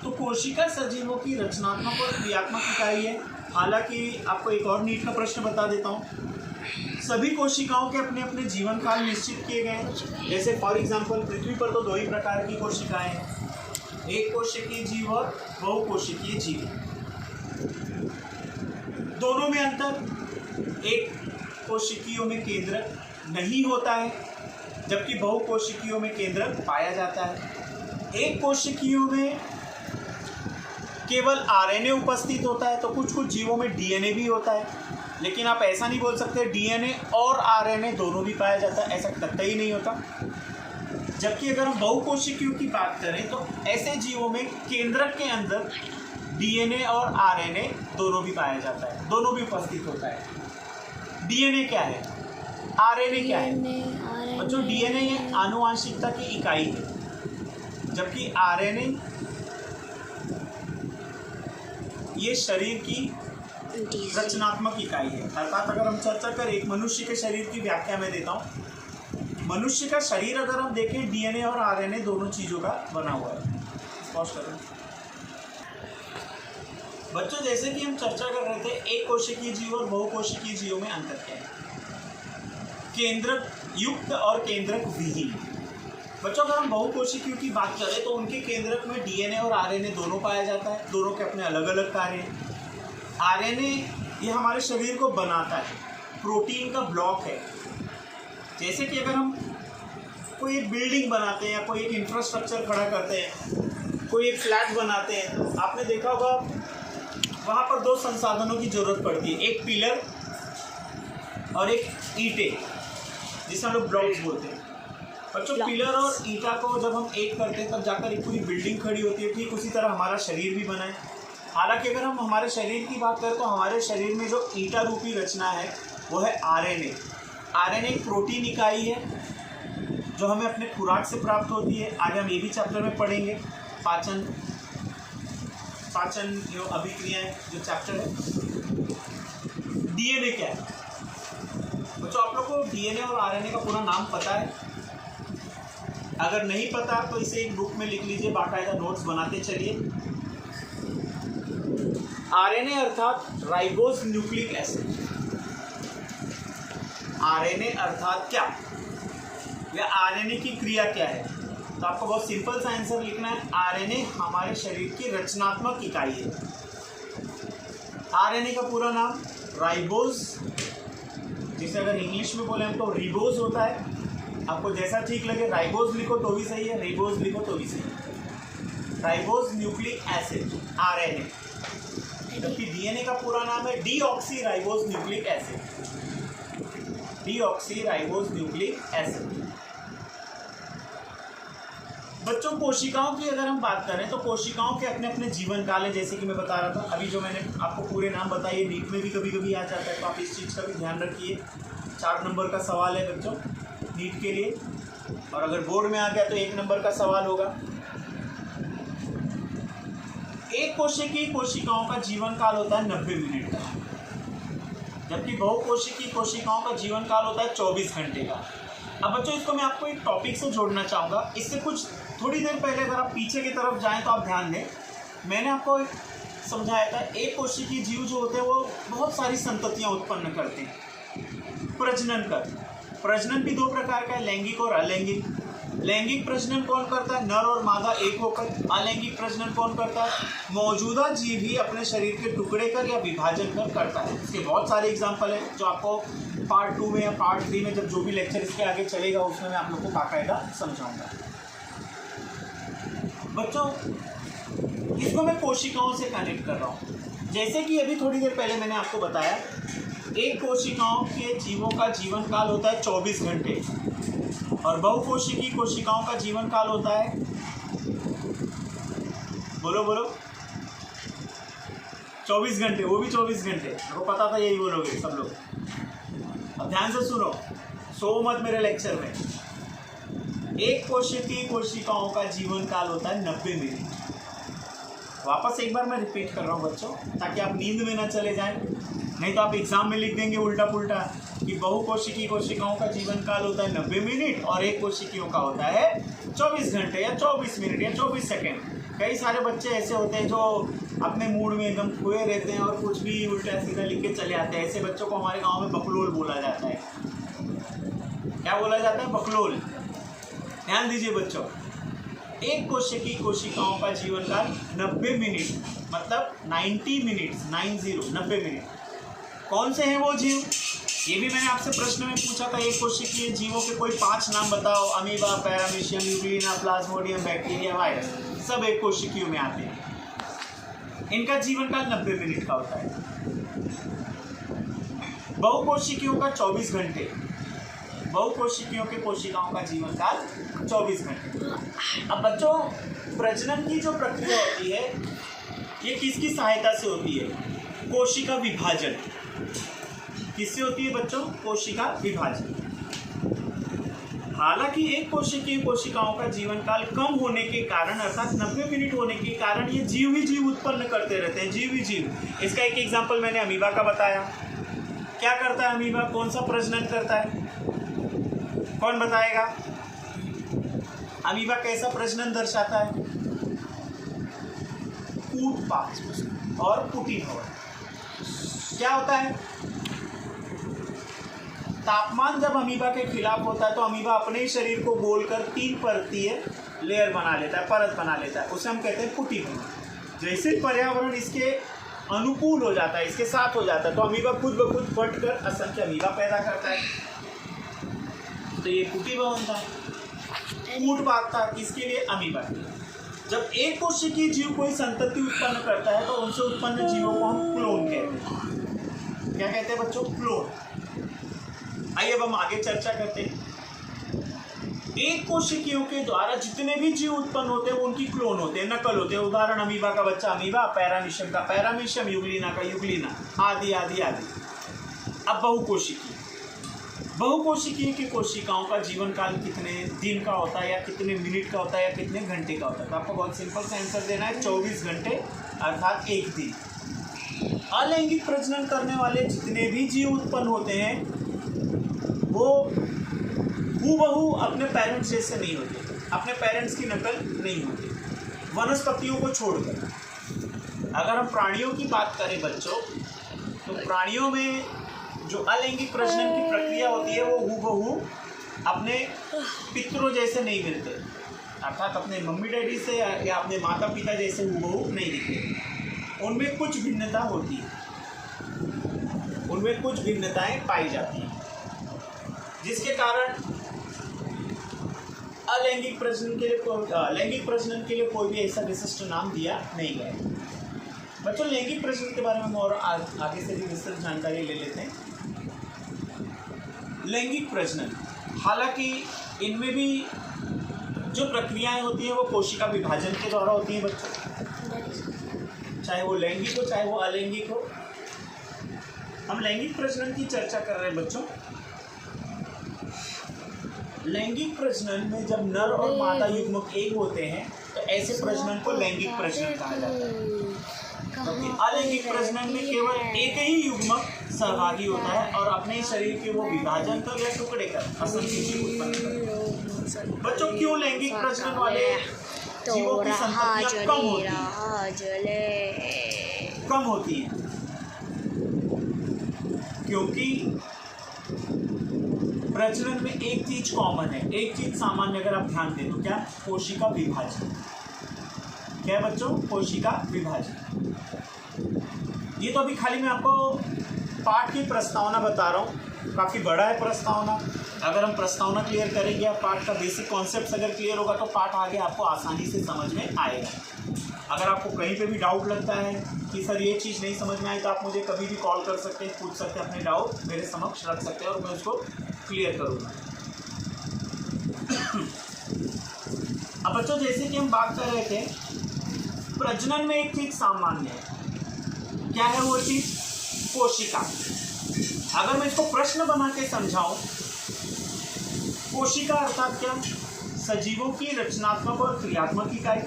तो कोशिका सजीवों की रचनात्मक और क्रियात्मक इकाई है। हालांकि आपको एक और नीट का प्रश्न बता देता हूँ। सभी कोशिकाओं के अपने अपने जीवन काल निश्चित किए गए हैं। जैसे फॉर एग्जांपल पृथ्वी पर तो 2 ही प्रकार की कोशिकाएं हैं, एक कोशिकीय जीव और बहुकोशिकीय जीव। दोनों में अंतर, एक कोशिकीयों में केंद्रक नहीं होता है जबकि बहुकोशिकीयों में केंद्रक पाया जाता है। एक कोशिकीयों में केवल आरएनए उपस्थित होता है तो कुछ कुछ जीवों में डीएनए भी होता है, लेकिन आप ऐसा नहीं बोल सकते डीएनए और आरएनए दोनों भी पाया जाता है, ऐसा कतई नहीं होता। जबकि अगर हम बहुकोशिकीयों की बात करें तो ऐसे जीवों में केंद्रक के अंदर डीएनए और आरएनए दोनों भी पाया जाता है, दोनों भी उपस्थित होता है। डीएनए क्या है, आरएनए क्या है? बच्चों डीएनए ये आनुवंशिकता की इकाई है, जबकि आरएनए ये शरीर की रचनात्मक इकाई है। अर्थात अगर हम चर्चा करें एक मनुष्य के शरीर की व्याख्या में देता हूँ, मनुष्य का शरीर अगर हम देखें डीएनए और आरएनए दोनों चीज़ों का बना हुआ है। पॉज करें बच्चों, जैसे कि हम चर्चा कर रहे थे एक कोशिकीय जीव और बहुकोशिकीय जीवों में अंतर क्या है, केंद्रक युक्त और केंद्रक विहीन। बच्चों अगर हम बहुकोशिकीयों की बात करें तो उनके केंद्रक में डीएनए और आरएनए दोनों पाया जाता है, दोनों के अपने अलग अलग कार्य हैं। आरएनए ये हमारे शरीर को बनाता है, प्रोटीन का ब्लॉक है। जैसे कि अगर हम कोई एक बिल्डिंग बनाते हैं या कोई एक इंफ्रास्ट्रक्चर खड़ा करते हैं, कोई एक फ्लैट बनाते हैं, तो आपने देखा होगा वहाँ पर दो संसाधनों की ज़रूरत पड़ती है, एक पिलर और एक ईंटें, जिसे हम लोग ब्लॉक्स बोलते हैं। बच्चों पिलर और ईंटा को जब हम एक करते हैं तब जाकर एक पूरी बिल्डिंग खड़ी होती है। ठीक उसी तरह हमारा शरीर भी बना है। हालांकि अगर हम हमारे शरीर की बात करें तो हमारे शरीर में जो ईंटा रूपी रचना है वो है आरएनए। आरएनए एक प्रोटीन इकाई है जो हमें अपने खुराक से प्राप्त होती है। आगे हम ये भी चैप्टर में पढ़ेंगे, पाचन अभिक्रियाएं जो चैप्टर है। डीएनए क्या है बच्चों, आप लोग को डीएनए और आरएनए का पूरा नाम पता है? अगर नहीं पता तो इसे एक बुक में लिख लीजिए, बाकायदा नोट्स बनाते चलिए। आरएनए अर्थात राइबोज न्यूक्लिक एसिड। आरएनए अर्थात क्या, या आरएनए की क्रिया क्या है? तो आपको बहुत सिंपल सा आंसर लिखना है, आरएनए हमारे शरीर की रचनात्मक इकाई है। आरएनए का पूरा नाम राइबोज, जिसे अगर इंग्लिश में बोले हम तो रिबोज होता है। आपको जैसा ठीक लगे, राइबोज लिखो तो भी सही है, रिबोज लिखो तो भी सही है। राइबोज न्यूक्लिक एसिड आरएनए, जबकि डीएनए का पूरा नाम है deoxy ribose nucleic acid. Deoxy ribose nucleic acid. बच्चों कोशिकाओं की अगर हम बात करें तो कोशिकाओं के अपने अपने जीवन काल है, जैसे कि मैं बता रहा था अभी। जो मैंने आपको पूरे नाम बताइए, नीट में भी कभी कभी आ जाता है, तो आप इस चीज़ का भी ध्यान रखिए। 4 नंबर का सवाल है बच्चों नीट के लिए, और अगर बोर्ड में आ गया तो 1 नंबर का सवाल होगा। एक कोशिकीय कोशिकाओं का जीवन काल होता है 90 मिनट का, जबकि बहुकोशिकीय कोशिकाओं का जीवन काल होता है 24 घंटे का। अब बच्चों इसको मैं आपको एक टॉपिक से जोड़ना चाहूँगा। इससे कुछ थोड़ी देर पहले अगर आप पीछे की तरफ जाएं तो आप ध्यान दें, मैंने आपको समझाया था एक कोशिकीय जीव जो होते हैं वो बहुत सारी संततियाँ उत्पन्न करते हैं, प्रजनन करते हैं। प्रजनन भी 2 प्रकार का है, लैंगिक और अलैंगिक। लैंगिक प्रजनन कौन करता है? नर और मादा एक होकर। अलैंगिक प्रजनन कौन करता है? मौजूदा जीव ही अपने शरीर के टुकड़े कर या विभाजन कर करता है। इसके बहुत सारे एग्जाम्पल हैं जो आपको पार्ट 2 में या पार्ट 3 में जब जो भी लेक्चर इसके आगे चलेगा उसमें मैं आप लोग को बाकायदा समझाऊंगा। बच्चों इसको मैं कोशिकाओं से कनेक्ट कर रहा हूँ। जैसे कि अभी थोड़ी देर पहले मैंने आपको बताया एक कोशिकाओं के जीवों का जीवन काल होता है 24 घंटे, और बहुकोशिकीय कोशिकाओं का जीवन काल होता है, बोलो 24 घंटे, वो भी 24 घंटे। मेरे को पता था यही बोलोगे सब लोग। अब ध्यान से सुनो, सो मत मेरे लेक्चर में। एक कोशिकीय कोशिकाओं का जीवन काल होता है 90 मिनट। वापस एक बार मैं रिपीट कर रहा हूँ बच्चों, ताकि आप नींद में ना चले जाएं, नहीं तो आप एग्जाम में लिख देंगे उल्टा पुल्टा कि बहुकोशिकीय कोशिकाओं का जीवन काल होता है 90 मिनट और एक कोशिकीयों का होता है 24 घंटे या 24 मिनट या 24 सेकेंड। कई सारे बच्चे ऐसे होते हैं जो अपने मूड में एकदम खोए रहते हैं और कुछ भी उल्टा सीधा लिख के चले आते हैं। ऐसे बच्चों को हमारे गाँव में बकलोल बोला जाता है। क्या बोला जाता है? बकलोल। ध्यान दीजिए बच्चों, एक कोशिकीय कोशिकाओं का जीवन काल 90 मिनट, मतलब 90 मिनट्स, 90 मिनट। कौन से हैं वो जीव? ये भी मैंने आपसे प्रश्न में पूछा था, एक कोशिकीय जीवों के कोई 5 नाम बताओ। Amoeba, paramecium, Euglena, Plasmodium, bacteria, virus, सब एक कोशिकीयों में आते हैं। इनका जीवन काल 90 मिनट का होता है। बहुकोशिकीयों का 24 घंटे, बहुकोशिकीयों के कोशिकाओं का जीवन काल 24 घंटे। अब बच्चों प्रजनन की जो प्रक्रिया होती है ये किसकी सहायता से होती है? कोशिका विभाजन। किससे होती है बच्चों? कोशिका विभाजन। हालांकि एक कोशिकीय कोशिकाओं का जीवन काल कम होने के कारण अर्थात 90 मिनट होने के कारण ये जीव ही जीव उत्पन्न करते रहते हैं, जीव ही जीव। इसका एक एग्जाम्पल मैंने अमीबा का बताया। क्या करता है अमीबा? कौन सा प्रजनन करता है? कौन बताएगा? अमीबा कैसा प्रजनन दर्शाता है? कूटपाद और कुटीभवन। क्या होता है? तापमान जब अमीबा के खिलाफ होता है तो अमीबा अपने ही शरीर को गोलकर 3 परतीय लेयर बना लेता है, परत बना लेता है, उसे हम कहते हैं कुटीभवन। जैसे पर्यावरण इसके अनुकूल हो जाता है, इसके साथ हो जाता है, तो अमीबा खुद ब खुद फटकर असंख्य अमीबा पैदा करता है। तो ये कुटीभवन था, कूटपाद था, किसके लिए? अमीबा के लिए। जब एक कोशिकीय जीव कोई संतति उत्पन्न करता है तो उनसे उत्पन्न जीवों को हम क्लोन कहते हैं। क्या कहते हैं बच्चों? क्लोन। आइए अब हम आगे चर्चा करते हैं। एक कोशिकीयों के द्वारा जितने भी जीव उत्पन्न होते हैं वो उनकी क्लोन होते हैं, नकल होते हैं। उदाहरण अमीबा का बच्चा अमीबा, पैरामीशियम का पैरामीशियम, युग्लिना का युग्लिना, आदि आदि आदि। अब बहुकोशिकीय की कोशिकाओं का जीवन काल कितने दिन का होता है, या कितने मिनट का होता है, या कितने घंटे का होता है? तो आपको बहुत सिंपल सा आंसर देना है, 24 घंटे अर्थात 1 दिन। अलैंगिक प्रजनन करने वाले जितने भी जीव उत्पन्न होते हैं वो हूबहू अपने पेरेंट्स जैसे नहीं होते, अपने पेरेंट्स की नकल नहीं होती, वनस्पतियों को छोड़कर। अगर हम प्राणियों की बात करें बच्चों, तो प्राणियों में जो अलैंगिक प्रजनन की प्रक्रिया होती है वो हूबहू अपने पितरों जैसे नहीं मिलते, अर्थात अपने मम्मी डैडी से या अपने माता पिता जैसे हूबहू नहीं दिखते। उनमें कुछ भिन्नता होती है, उनमें कुछ भिन्नताएं पाई जाती हैं, जिसके कारण अलैंगिक प्रजनन के लिए कोई भी ऐसा विशिष्ट नाम दिया नहीं गया। बच्चों लैंगिक प्रजनन के बारे में हम और आगे से भी विस्तृत जानकारी ले लेते हैं। लैंगिक प्रजनन, हालांकि इनमें भी जो प्रक्रियाएं होती हैं वो कोशिका विभाजन के द्वारा होती हैं बच्चों, चाहे वो लैंगिक हो चाहे वो अलैंगिक हो। हम लैंगिक प्रजनन की चर्चा कर रहे हैं बच्चों। लैंगिक प्रजनन में जब नर और मादा युग्मक एक होते हैं तो ऐसे प्रजनन को लैंगिक प्रजनन कहा जाता है। क्योंकि अलैंगिक प्रजनन में केवल एक ही युग्मक सहभागी होता है और अपने शरीर के वो विभाजन कर या टुकड़े कर असंख्य जीव उत्पन्न करता है। बच्चों क्यों लैंगिक प्रजनन वाले जीवों की संततियां कम होती हैं? क्योंकि प्रजनन में एक चीज कॉमन है, एक चीज सामान्य, अगर आप ध्यान दें तो क्या? कोशिका विभाजन। क्या है बच्चों? कोशिका विभाजन। ये तो अभी खाली मैं आपको पाठ की प्रस्तावना बता रहा हूँ, काफ़ी बड़ा है प्रस्तावना। अगर हम प्रस्तावना क्लियर करेंगे या पाठ का बेसिक कॉन्सेप्ट अगर क्लियर होगा तो पाठ आगे आपको आसानी से समझ में आएगा। अगर आपको कहीं पे भी डाउट लगता है कि सर ये चीज़ नहीं समझ में आई तो आप मुझे कभी भी कॉल कर सकते हैं, पूछ सकते हैं, अपने डाउट मेरे समक्ष रख सकते हैं और मैं उसको क्लियर करूँगा। अब बच्चों जैसे कि हम बात कर रहे थे, प्रजनन में एक चीज सामान्य है। क्या है वो चीज? कोशिका। अगर मैं इसको प्रश्न बना के समझाऊं, कोशिका अर्थात क्या? सजीवों की रचनात्मक और क्रियात्मक इकाई।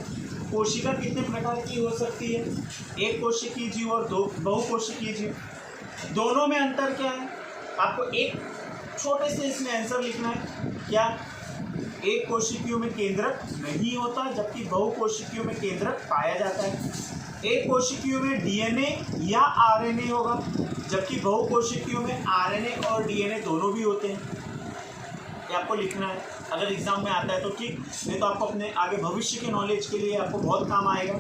कोशिका कितने प्रकार की हो सकती है? एक कोशिकीय जीव और दो बहुकोशिकीय जीव। दोनों में अंतर क्या है? आपको एक छोटे से इसमें आंसर लिखना है। क्या? एक कोशिकीयों में केंद्रक नहीं होता जबकि बहुकोशिकीयों में केंद्रक पाया जाता है। एक कोशिकीयों में डीएनए या आरएनए होगा जबकि बहुकोशिकीयों में आरएनए और डीएनए दोनों भी होते हैं। ये आपको लिखना है, अगर एग्जाम में आता है तो ठीक, नहीं तो आपको अपने आगे भविष्य के नॉलेज के लिए आपको बहुत काम आएगा।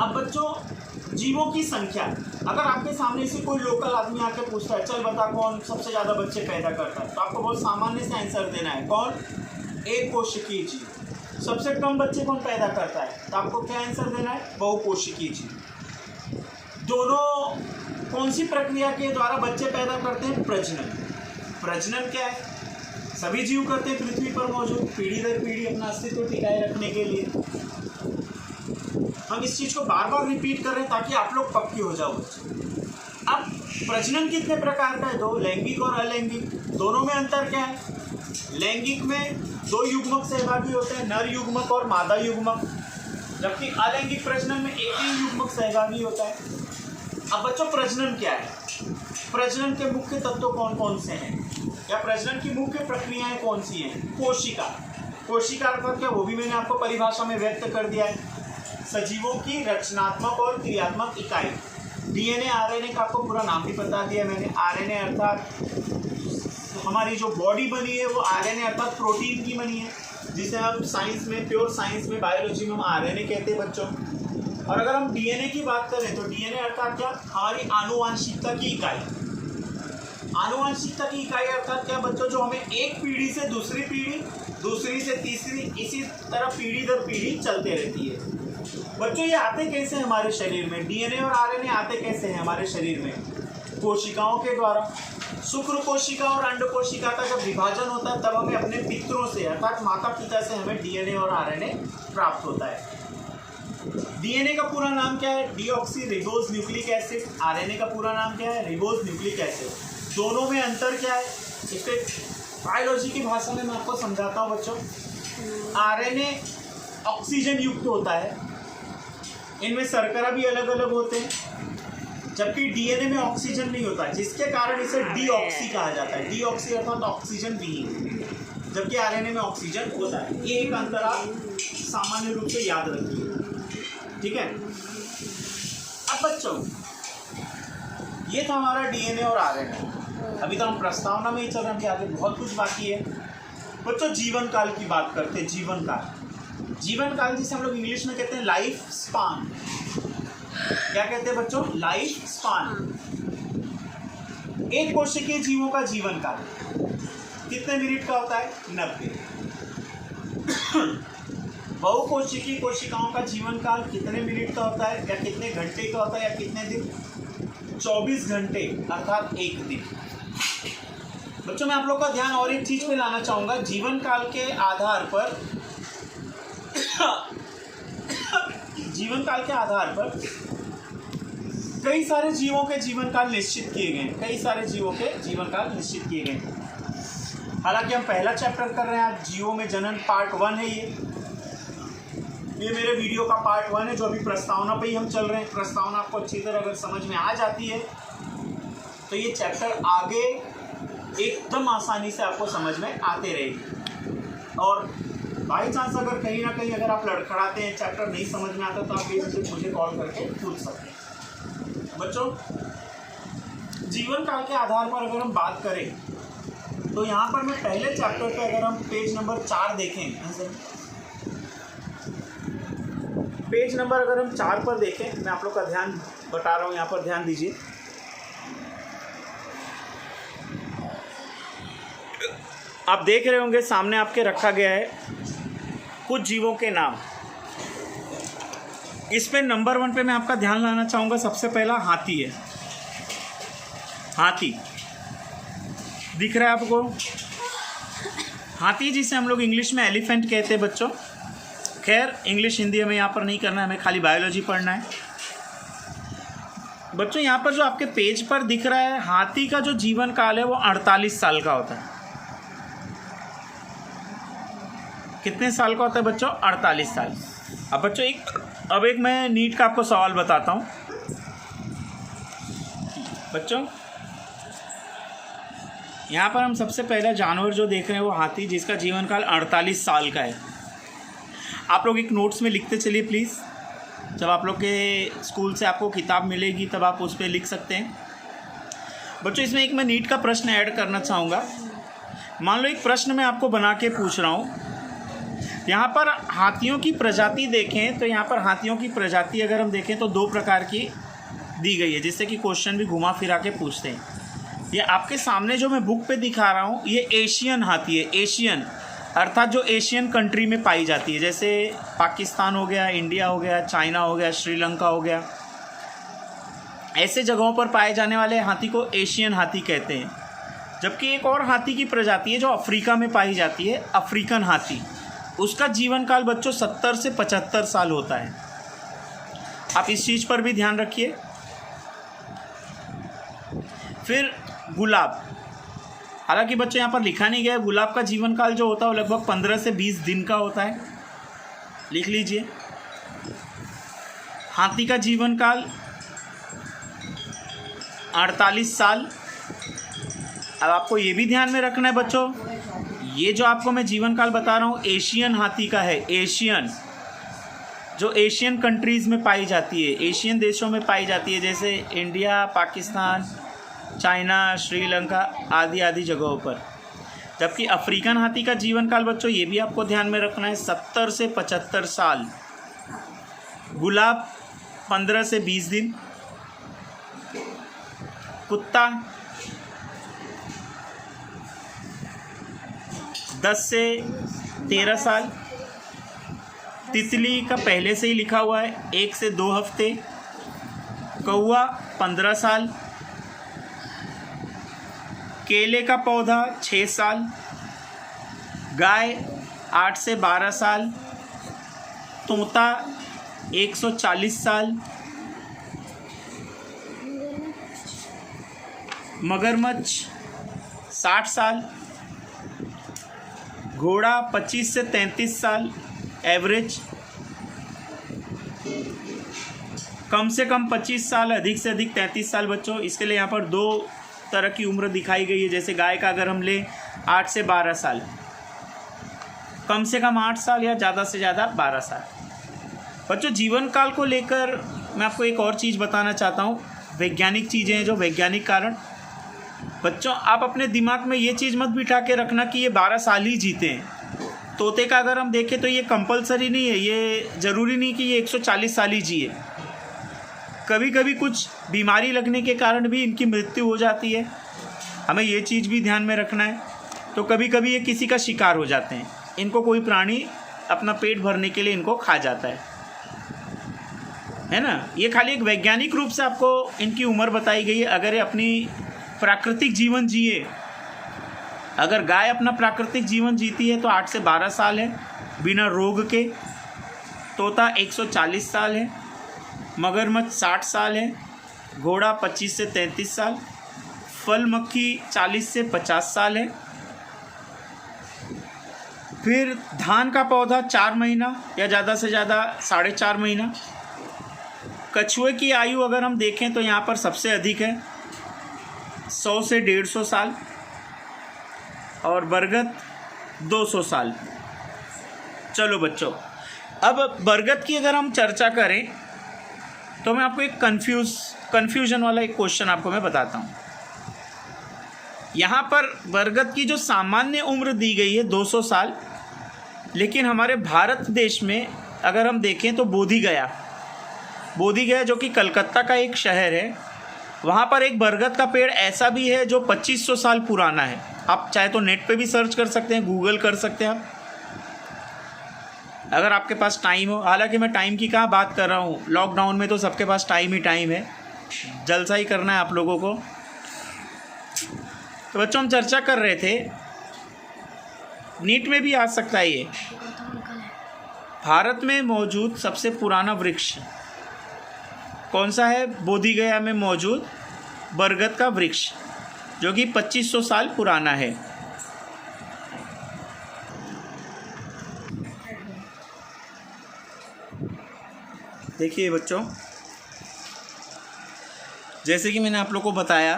अब बच्चों जीवों की संख्या, अगर आपके सामने से कोई लोकल आदमी आके पूछता है चल बता कौन सबसे ज़्यादा बच्चे पैदा करता है, तो आपको बहुत सामान्य से आंसर देना है। कौन? एक कोशिकीय जीव। सबसे कम बच्चे कौन पैदा करता है, तो आपको क्या आंसर देना है? बहुकोशिकीय जीव। दोनों कौन सी प्रक्रिया के द्वारा बच्चे पैदा करते हैं? प्रजनन। प्रजनन क्या है? सभी जीव करते हैं पृथ्वी पर मौजूद, पीढ़ी दर पीढ़ी अपना अस्तित्व टिकाए रखने के लिए। हम इस चीज को बार बार रिपीट कर रहे हैं ताकि आप लोग पक्के हो जाओ बच्चे। अब प्रजनन कितने प्रकार का है? दो, लैंगिक और अलैंगिक। दोनों में अंतर क्या है? लैंगिक में दो युग्मक सहभागी होते हैं, नर युग्मक और मादा युग्मक, जबकि अलैंगिक प्रजनन में एक ही युग्मक सहभागी होता है। अब बच्चों प्रजनन क्या है? प्रजनन के मुख्य तत्व कौन कौन से हैं, या प्रजनन की मुख्य प्रक्रियाएं कौन सी हैं? कोशिका। कोशिका अर्थात क्या, वो भी मैंने आपको परिभाषा में व्यक्त कर दिया है। सजीवों की रचनात्मक और क्रियात्मक इकाई। डीएनए आरएनए का आपको पूरा नाम भी बता दिया मैंने। आरएनए अर्थात हमारी जो बॉडी बनी है वो आरएनए अर्थात प्रोटीन की बनी है, जिसे हम साइंस में, प्योर साइंस में, बायोलॉजी में हम आरएनए कहते हैं बच्चों। और अगर हम डीएनए की बात करें तो डीएनए अर्थात क्या, हमारी आनुवांशिकता की इकाई। आनुवांशिकता की इकाई अर्थात क्या बच्चों, जो हमें एक पीढ़ी से दूसरी पीढ़ी, दूसरी से तीसरी, इसी तरह पीढ़ी दर पीढ़ी चलते रहती है। बच्चों ये आते कैसे हैं हमारे शरीर में? डीएनए और आरएनए आते कैसे हैं हमारे शरीर में? कोशिकाओं के द्वारा। शुक्र कोशिका और अंड कोशिका का जब विभाजन होता है तब हमें अपने पितरों से अर्थात माता पिता से हमें डीएनए और आरएनए प्राप्त होता है। डीएनए का पूरा नाम क्या है? Deoxy ribose nucleic acid. RNA का पूरा नाम क्या है? Ribose nucleic acid. दोनों में अंतर क्या है? इसके बायोलॉजी की भाषा में मैं आपको समझाता हूँ बच्चों। आरएनए ऑक्सीजन युक्त होता है, इनमें शर्करा भी अलग अलग होते हैं, जबकि डीएनए में ऑक्सीजन नहीं होता, जिसके कारण इसे डीऑक्सी कहा जाता है। डीऑक्सी अर्थात ऑक्सीजन विहीन, जबकि आरएनए में ऑक्सीजन होता है। ये एक अंतर आप सामान्य रूप से याद रखिए, ठीक है। अब बच्चों ये था हमारा डीएनए और आरएनए। अभी तो हम प्रस्तावना में ही चल रहे हैं, अभी आगे बहुत कुछ बाकी है बच्चों। जीवन काल की बात करते हैं। जीवन काल, जीवन काल जिसे हम लोग इंग्लिश में कहते हैं लाइफ स्पान। क्या कहते हैं बच्चों? Life span. एक कोशिकीय जीवों का जीवन काल कितने मिनट का होता है? 90। बहुकोशिकीय कोशिकाओं का जीवन काल कितने मिनट का होता है, या कितने घंटे का होता है, या कितने दिन? 24 घंटे अर्थात एक दिन। बच्चों मैं आप लोग का ध्यान और एक चीज पे लाना चाहूंगा। जीवन काल के आधार पर जीवन काल के आधार पर कई सारे जीवों के जीवन काल निश्चित किए गए हैं। कई सारे जीवों के जीवन काल निश्चित किए गए हैं। हालांकि हम पहला चैप्टर कर रहे हैं आज, जीवों में जनन पार्ट 1 है। ये मेरे वीडियो का पार्ट 1 है, जो अभी प्रस्तावना पे ही हम चल रहे हैं। प्रस्तावना आपको अच्छी तरह अगर समझ में आ जाती है तो ये चैप्टर आगे एकदम आसानी से आपको समझ में आते रहेगी। और बाई चांस अगर कहीं ना कहीं अगर आप लड़खड़ाते हैं, चैप्टर नहीं समझ में आता, तो आप बेझिझक मुझे कॉल करके पूछ सकते हैं। बच्चों जीवन काल के आधार पर अगर हम बात करें तो यहाँ पर मैं पहले चैप्टर पे अगर हम पेज नंबर 4 देखें, पेज नंबर अगर हम 4 पर देखें, मैं आप लोग का ध्यान बता रहा हूँ, यहाँ पर ध्यान दीजिए। आप देख रहे होंगे सामने आपके रखा गया है कुछ जीवों के नाम। इस पे नंबर 1 पे मैं आपका ध्यान लाना चाहूँगा। सबसे पहला हाथी है। हाथी दिख रहा है आपको? हाथी जिसे हम लोग इंग्लिश में एलिफेंट कहते हैं बच्चों। खैर इंग्लिश हिंदी हमें यहाँ पर नहीं करना है, हमें खाली बायोलॉजी पढ़ना है। बच्चों यहाँ पर जो आपके पेज पर दिख रहा है, हाथी का जो जीवन काल है वो 48 साल का होता है। कितने साल का होता है बच्चों? 48 साल। अब बच्चों एक मैं नीट का आपको सवाल बताता हूँ बच्चों। यहाँ पर हम सबसे पहला जानवर जो देख रहे हैं वो हाथी, जिसका जीवन काल 48 साल का है। आप लोग एक नोट्स में लिखते चलिए प्लीज़। जब आप लोग के स्कूल से आपको किताब मिलेगी तब आप उस पर लिख सकते हैं। बच्चों इसमें एक मैं नीट का प्रश्न ऐड करना चाहूँगा। मान लो एक प्रश्न मैं आपको बना के पूछ रहा हूँ। यहाँ पर हाथियों की प्रजाति देखें तो यहाँ पर हाथियों की प्रजाति अगर हम देखें तो 2 प्रकार की दी गई है, जिससे कि क्वेश्चन भी घुमा फिरा के पूछते हैं। ये आपके सामने जो मैं बुक पे दिखा रहा हूँ ये एशियन हाथी है। एशियन अर्थात जो एशियन कंट्री में पाई जाती है, जैसे पाकिस्तान हो गया, इंडिया हो गया, चाइना हो गया, श्रीलंका हो गया। ऐसे जगहों पर पाए जाने वाले हाथी को एशियन हाथी कहते हैं। जबकि एक और हाथी की प्रजाति है जो अफ्रीका में पाई जाती है, अफ्रीकन हाथी। उसका जीवन काल बच्चों 70 से 75 साल होता है। आप इस चीज़ पर भी ध्यान रखिए। फिर गुलाब, हालांकि बच्चों यहाँ पर लिखा नहीं गया है, गुलाब का जीवन काल जो होता है वो लगभग 15 से 20 दिन का होता है, लिख लीजिए। हाथी का जीवन काल 48 साल। अब आपको ये भी ध्यान में रखना है बच्चों, ये जो आपको मैं जीवन काल बता रहा हूँ एशियन हाथी का है। एशियन, जो एशियन कंट्रीज़ में पाई जाती है, एशियन देशों में पाई जाती है, जैसे इंडिया, पाकिस्तान, चाइना, श्रीलंका आदि आदि जगहों पर। जबकि अफ्रीकन हाथी का जीवन काल बच्चों ये भी आपको ध्यान में रखना है 70 से 75 साल। गुलाब 15 से 20 दिन। कुत्ता 10 से 13 साल। तितली का पहले से ही लिखा हुआ है 1 से 2 हफ्ते। कौवा 15 साल। केले का पौधा 6 साल। गाय 8 से 12 साल। तोता 140 साल। मगरमच्छ 60 साल। घोड़ा 25 से 33 साल एवरेज। कम से कम 25 साल, अधिक से अधिक 33 साल बच्चों। इसके लिए यहाँ पर 2 तरह की उम्र दिखाई गई है। जैसे गाय का अगर हम लें 8 से 12 साल, कम से कम 8 साल या ज़्यादा से ज़्यादा 12 साल। बच्चों जीवन काल को लेकर मैं आपको एक और चीज़ बताना चाहता हूँ, वैज्ञानिक चीज़ें हैं जो वैज्ञानिक कारण। बच्चों आप अपने दिमाग में ये चीज़ मत बिठा के रखना कि ये 12 साल ही जीते हैं। तोते का अगर हम देखें तो ये कंपलसरी नहीं है, ये ज़रूरी नहीं कि ये 140 साल ही जिए। कभी कभी कुछ बीमारी लगने के कारण भी इनकी मृत्यु हो जाती है, हमें ये चीज़ भी ध्यान में रखना है। तो कभी कभी ये किसी का शिकार हो जाते हैं, इनको कोई प्राणी अपना पेट भरने के लिए इनको खा जाता है ना। ये खाली एक वैज्ञानिक रूप से आपको इनकी उम्र बताई गई है। अगर ये अपनी प्राकृतिक जीवन जिए, अगर गाय अपना प्राकृतिक जीवन जीती है तो 8 से 12 साल है बिना रोग के। तोता 140 साल है। मगरमच्छ 60 साल है। घोड़ा 25 से 33 साल। फल मक्खी 40 से 50 साल है। फिर धान का पौधा 4 महीना या ज़्यादा से ज़्यादा 4.5 महीना। कछुए की आयु अगर हम देखें तो यहाँ पर सबसे अधिक है 100 से 150 साल। और बरगद 200 साल। चलो बच्चों, अब बरगद की अगर हम चर्चा करें तो मैं आपको एक कन्फ्यूजन वाला एक क्वेश्चन आपको मैं बताता हूँ। यहाँ पर बरगद की जो सामान्य उम्र दी गई है 200 साल, लेकिन हमारे भारत देश में अगर हम देखें तो बोधगया जो कि कलकत्ता का एक शहर है, वहाँ पर एक बरगद का पेड़ ऐसा भी है जो 2500 साल पुराना है। आप चाहे तो नेट पे भी सर्च कर सकते हैं, गूगल कर सकते हैं आप, अगर आपके पास टाइम हो। हालांकि मैं टाइम की कहाँ बात कर रहा हूँ, लॉकडाउन में तो सबके पास टाइम ही टाइम है, जलसा ही करना है आप लोगों को। तो बच्चों हम चर्चा कर रहे थे, नीट में भी आ सकता है ये, भारत में मौजूद सबसे पुराना वृक्ष कौन सा है? बोधगया में मौजूद बरगद का वृक्ष जो कि 2500 साल पुराना है। देखिए बच्चों, जैसे कि मैंने आप लोगों को बताया,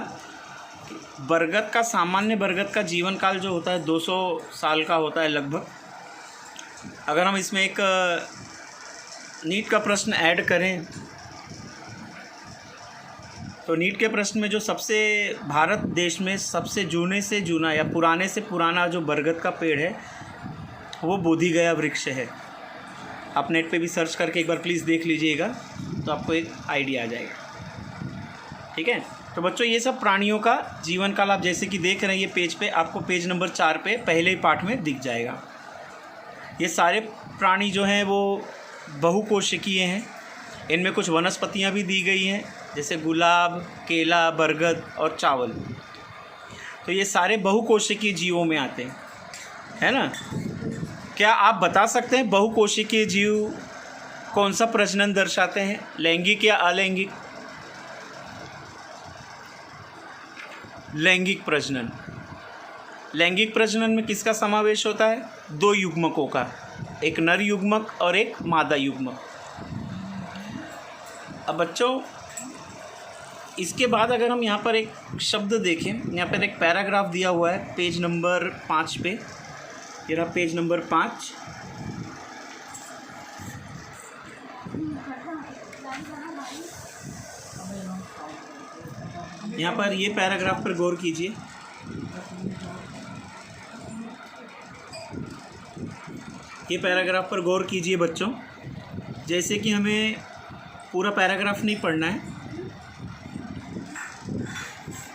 बरगद का सामान्य बरगद का जीवन काल जो होता है 200 साल का होता है लगभग। अगर हम इसमें एक नीट का प्रश्न ऐड करें तो नीट के प्रश्न में जो सबसे भारत देश में सबसे जूने से जूना या पुराने से पुराना जो बरगद का पेड़ है वो बोधगया वृक्ष है। आप नेट पे भी सर्च करके एक बार प्लीज़ देख लीजिएगा तो आपको एक आइडिया आ जाएगा। ठीक है, तो बच्चों ये सब प्राणियों का जीवन काल आप जैसे कि देख रहे हैं, ये पेज पे आपको पेज नंबर 4 पे पहले ही पाठ में दिख जाएगा। ये सारे प्राणी जो हैं वो बहुकोशिकीय हैं, इनमें कुछ वनस्पतियाँ भी दी गई हैं जैसे गुलाब, केला, बरगद और चावल। तो ये सारे बहुकोशिकीय जीवों में आते हैं, है ना। क्या आप बता सकते हैं बहुकोशिकीय जीव कौन सा प्रजनन दर्शाते हैं, लैंगिक या अलैंगिक? लैंगिक प्रजनन। लैंगिक प्रजनन में किसका समावेश होता है? दो युग्मकों का, एक नर युग्मक और एक मादा युग्मक। अब बच्चों इसके बाद अगर हम यहाँ पर एक शब्द देखें, यहाँ पर एक पैराग्राफ दिया हुआ है पेज नंबर 5 पे, ये रहा पेज नंबर 5। यहाँ पर ये पैराग्राफ पर गौर कीजिए। ये पैराग्राफ पर गौर कीजिए बच्चों। जैसे कि हमें पूरा पैराग्राफ नहीं पढ़ना है,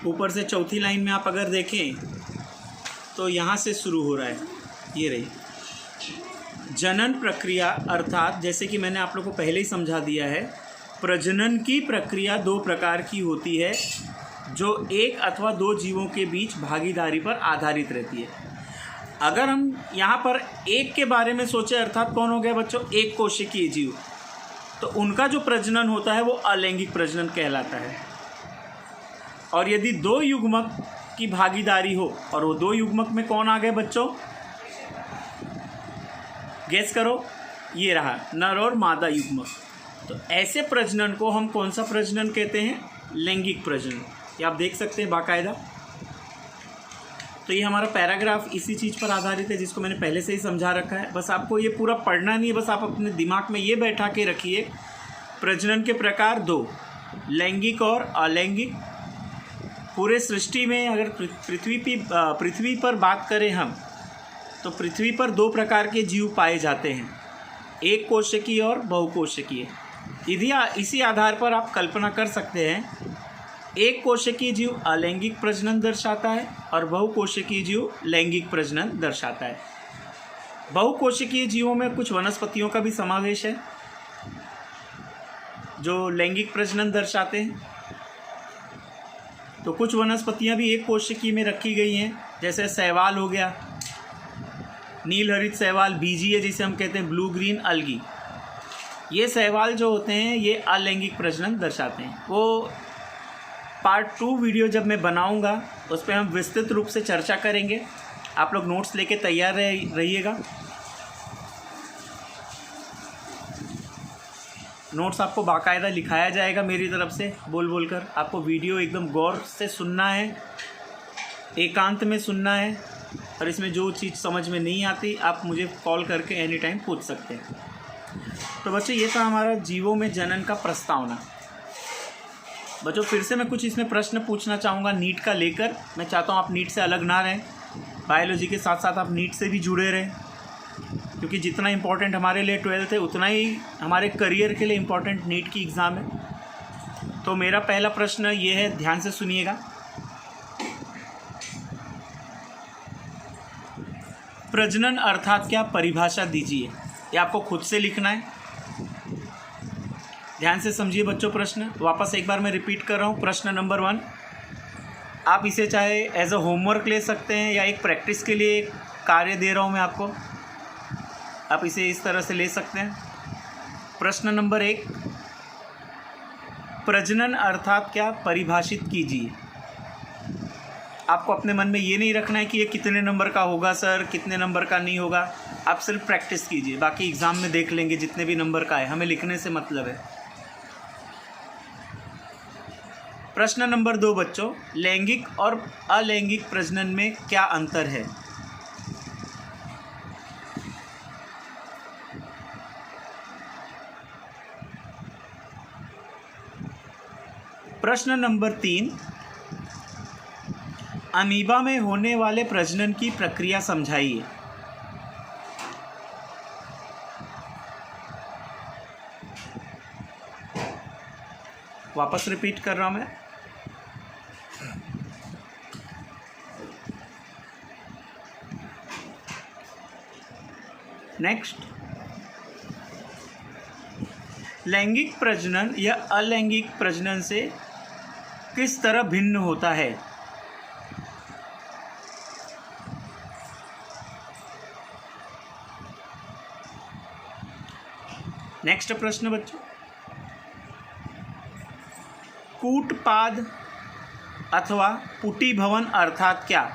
ऊपर से चौथी लाइन में आप अगर देखें तो यहाँ से शुरू हो रहा है, ये रही जनन प्रक्रिया, अर्थात जैसे कि मैंने आप लोग को पहले ही समझा दिया है, प्रजनन की प्रक्रिया दो प्रकार की होती है जो एक अथवा दो जीवों के बीच भागीदारी पर आधारित रहती है। अगर हम यहाँ पर एक के बारे में सोचें, अर्थात कौन हो गया बच्चों? एक कोशिकीय जीव, तो उनका जो प्रजनन होता है वो अलैंगिक प्रजनन कहलाता है। और यदि दो युग्मक की भागीदारी हो, और वो दो युग्मक में कौन आ गए बच्चों? गेस करो, ये रहा नर और मादा युग्मक। तो ऐसे प्रजनन को हम कौन सा प्रजनन कहते हैं? लैंगिक प्रजनन। ये आप देख सकते हैं बाकायदा। तो ये हमारा पैराग्राफ इसी चीज़ पर आधारित है जिसको मैंने पहले से ही समझा रखा है। बस आपको ये पूरा पढ़ना नहीं है, बस आप अपने दिमाग में ये बैठा के रखिए, प्रजनन के प्रकार दो, लैंगिक और अलैंगिक। पूरे सृष्टि में अगर पृथ्वी पर बात करें हम, तो पृथ्वी पर दो प्रकार के जीव पाए जाते हैं, एक कोशिकीय और बहुकोशिकीय। इसी आधार पर आप कल्पना कर सकते हैं, एक कोशिकीय जीव अलैंगिक प्रजनन दर्शाता है और बहुकोशिकीय जीव लैंगिक प्रजनन दर्शाता है। बहुकोशिकीय जीवों में कुछ वनस्पतियों का भी समावेश है जो लैंगिक प्रजनन दर्शाते हैं। तो कुछ वनस्पतियां भी एक कोशिकीय में रखी गई हैं, जैसे शैवाल हो गया, नील हरित शैवाल, बीजीय जिसे हम कहते हैं, ब्लू ग्रीन अलगी। ये शैवाल जो होते हैं ये अलैंगिक प्रजनन दर्शाते हैं। वो पार्ट 2 वीडियो जब मैं बनाऊंगा उस पर हम विस्तृत रूप से चर्चा करेंगे। आप लोग नोट्स लेके तैयार रहिएगा। नोट्स आपको बाकायदा लिखाया जाएगा मेरी तरफ से, बोल बोल कर। आपको वीडियो एकदम गौर से सुनना है, एकांत में सुनना है, और इसमें जो चीज़ समझ में नहीं आती आप मुझे कॉल करके एनी टाइम पूछ सकते हैं। तो बच्चों ये था हमारा जीवों में जनन का प्रस्तावना। बच्चों फिर से मैं कुछ इसमें प्रश्न पूछना चाहूँगा नीट का लेकर। मैं चाहता हूँ आप नीट से अलग ना रहें, बायोलॉजी के साथ साथ आप नीट से भी जुड़े रहें, क्योंकि जितना इम्पोर्टेंट हमारे लिए 12th है उतना ही हमारे करियर के लिए इम्पोर्टेंट नीट की एग्ज़ाम है। तो मेरा पहला प्रश्न ये है, ध्यान से सुनिएगा। प्रजनन अर्थात क्या, परिभाषा दीजिए। ये आपको खुद से लिखना है। ध्यान से समझिए बच्चों प्रश्न, वापस एक बार मैं रिपीट कर रहा हूँ। प्रश्न नंबर 1, आप इसे चाहे एज अ होमवर्क ले सकते हैं या एक प्रैक्टिस के लिए एक कार्य दे रहा हूँ मैं आपको, आप इसे इस तरह से ले सकते हैं। प्रश्न नंबर 1, प्रजनन अर्थात क्या, परिभाषित कीजिए। आपको अपने मन में ये नहीं रखना है कि ये कितने नंबर का होगा सर, कितने नंबर का नहीं होगा। आप सिर्फ प्रैक्टिस कीजिए, बाकी एग्ज़ाम में देख लेंगे जितने भी नंबर का है, हमें लिखने से मतलब है। प्रश्न नंबर 2 बच्चों, लैंगिक और अलैंगिक प्रजनन में क्या अंतर है? प्रश्न नंबर 3, अमीबा में होने वाले प्रजनन की प्रक्रिया समझाइए। वापस रिपीट कर रहा हूं मैं। नेक्स्ट, लैंगिक प्रजनन या अलैंगिक प्रजनन से किस तरह भिन्न होता है? नेक्स्ट प्रश्न बच्चों, कूटपाद अथवा पुटी-भवन अर्थात क्या?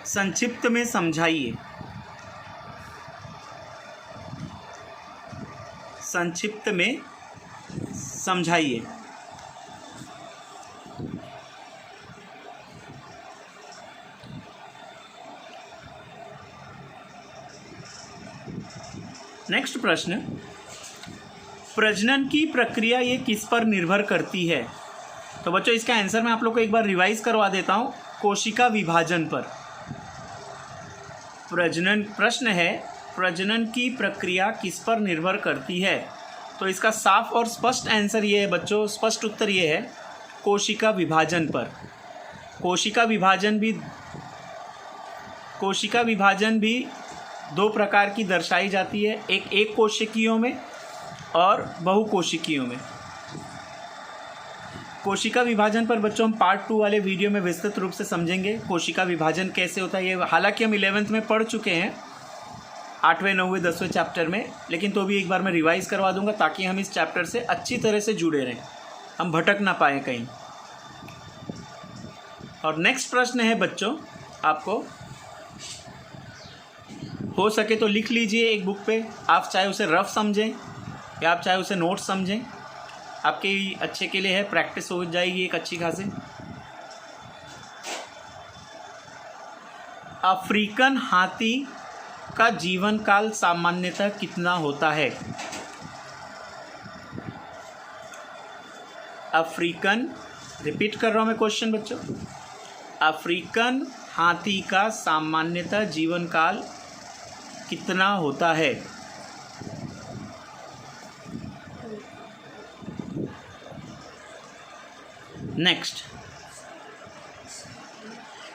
संक्षिप्त में समझाइए। संक्षिप्त में समझाइए। नेक्स्ट प्रश्न, प्रजनन की प्रक्रिया ये किस पर निर्भर करती है? तो बच्चों इसका आंसर मैं आप लोग को एक बार रिवाइज करवा देता हूँ, कोशिका विभाजन पर। प्रश्न है प्रजनन की प्रक्रिया किस पर निर्भर करती है? तो इसका साफ और स्पष्ट आंसर ये है बच्चों, स्पष्ट उत्तर ये है कोशिका विभाजन पर। कोशिका विभाजन भी दो प्रकार की दर्शाई जाती है, एक कोशिकीयों में और बहुकोशिकीयों में। कोशिका विभाजन पर बच्चों हम पार्ट 2 वाले वीडियो में विस्तृत रूप से समझेंगे कोशिका विभाजन कैसे होता है। ये हालांकि हम 11th में पढ़ चुके हैं 8वें 9वें 10वें चैप्टर में, लेकिन तो भी एक बार मैं रिवाइज़ करवा दूंगा ताकि हम इस चैप्टर से अच्छी तरह से जुड़े रहें, हम भटक ना पाएँ कहीं। और नेक्स्ट प्रश्न है बच्चों, आपको हो सके तो लिख लीजिए एक बुक पे, आप चाहे उसे रफ समझें या आप चाहे उसे नोट्स समझें, आपके अच्छे के लिए है, प्रैक्टिस हो जाएगी एक अच्छी खासी। अफ्रीकन हाथी का जीवन काल सामान्यतः कितना होता है? अफ्रीकन, रिपीट कर रहा हूँ मैं क्वेश्चन बच्चों, अफ्रीकन हाथी का सामान्यतः जीवन काल कितना होता है? नेक्स्ट,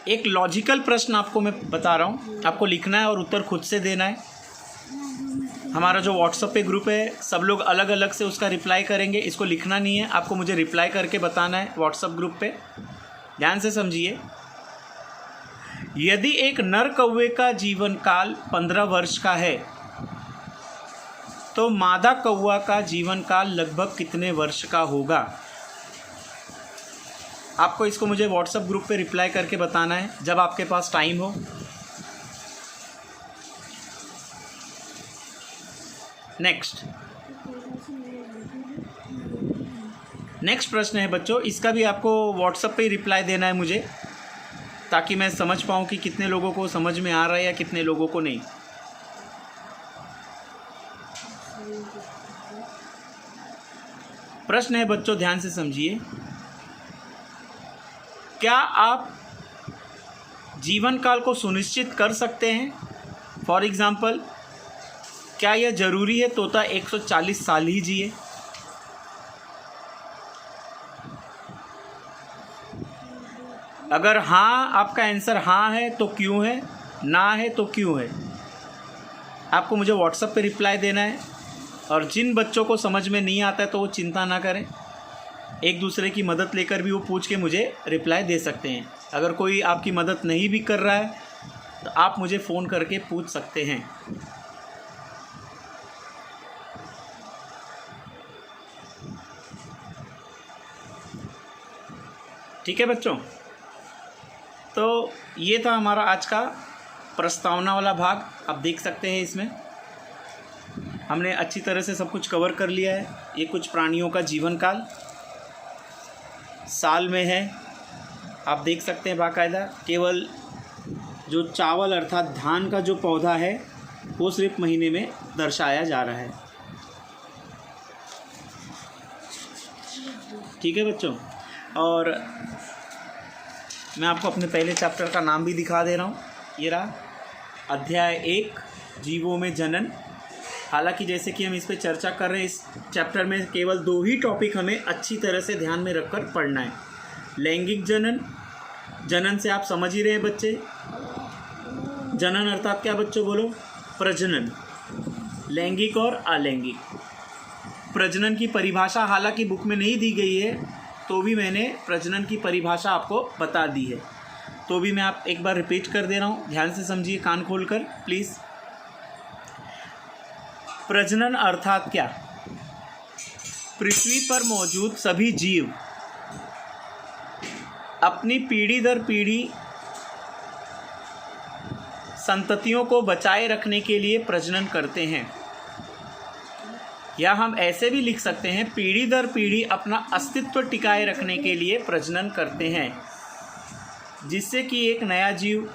एक लॉजिकल प्रश्न आपको मैं बता रहा हूँ, आपको लिखना है और उत्तर खुद से देना है। हमारा जो व्हाट्सएप पे ग्रुप है सब लोग अलग अलग से उसका रिप्लाई करेंगे, इसको लिखना नहीं है, आपको मुझे रिप्लाई करके बताना है व्हाट्सएप ग्रुप पे। ध्यान से समझिए, यदि एक नर कौवे का जीवन काल 15 वर्ष का है तो मादा कौवा का जीवन काल लगभग कितने वर्ष का होगा? आपको इसको मुझे व्हाट्सएप ग्रुप पे रिप्लाई करके बताना है जब आपके पास टाइम हो। नेक्स्ट प्रश्न है बच्चों, इसका भी आपको व्हाट्सएप पे ही रिप्लाई देना है मुझे, ताकि मैं समझ पाऊँ कि कितने लोगों को समझ में आ रहा है या कितने लोगों को नहीं। प्रश्न है बच्चों, ध्यान से समझिए, क्या आप जीवन काल को सुनिश्चित कर सकते हैं? फॉर एग्जाम्पल, क्या यह जरूरी है तोता 140 साल ही जिए? अगर हाँ, आपका आंसर हाँ है तो क्यों है, ना है तो क्यों है? आपको मुझे व्हाट्सएप पे रिप्लाई देना है। और जिन बच्चों को समझ में नहीं आता है तो वो चिंता ना करें, एक दूसरे की मदद लेकर भी वो पूछ के मुझे रिप्लाई दे सकते हैं। अगर कोई आपकी मदद नहीं भी कर रहा है तो आप मुझे फ़ोन करके पूछ सकते हैं। ठीक है बच्चों, तो ये था हमारा आज का प्रस्तावना वाला भाग। आप देख सकते हैं इसमें हमने अच्छी तरह से सब कुछ कवर कर लिया है। ये कुछ प्राणियों का जीवन काल साल में है, आप देख सकते हैं बाकायदा। केवल जो चावल अर्थात धान का जो पौधा है वो सिर्फ महीने में दर्शाया जा रहा है। ठीक है बच्चों, और मैं आपको अपने पहले चैप्टर का नाम भी दिखा दे रहा हूँ। ये रहा अध्याय 1, जीवों में जनन। हालांकि जैसे कि हम इस पर चर्चा कर रहे हैं, इस चैप्टर में केवल 2 ही टॉपिक हमें अच्छी तरह से ध्यान में रखकर पढ़ना है। लैंगिक जनन, जनन से आप समझ ही रहे हैं बच्चे, जनन अर्थात क्या बच्चों बोलो? प्रजनन। लैंगिक और अलैंगिक, प्रजनन की परिभाषा हालांकि बुक में नहीं दी गई है, तो भी मैंने प्रजनन की परिभाषा आपको बता दी है, तो भी मैं आप एक बार रिपीट कर दे रहा हूँ, ध्यान से समझिए कान खोलकर प्लीज़। प्रजनन अर्थात क्या? पृथ्वी पर मौजूद सभी जीव अपनी पीढ़ी दर पीढ़ी संततियों को बचाए रखने के लिए प्रजनन करते हैं, या हम ऐसे भी लिख सकते हैं पीढ़ी दर पीढ़ी अपना अस्तित्व टिकाए रखने के लिए प्रजनन करते हैं, जिससे कि एक नया जीव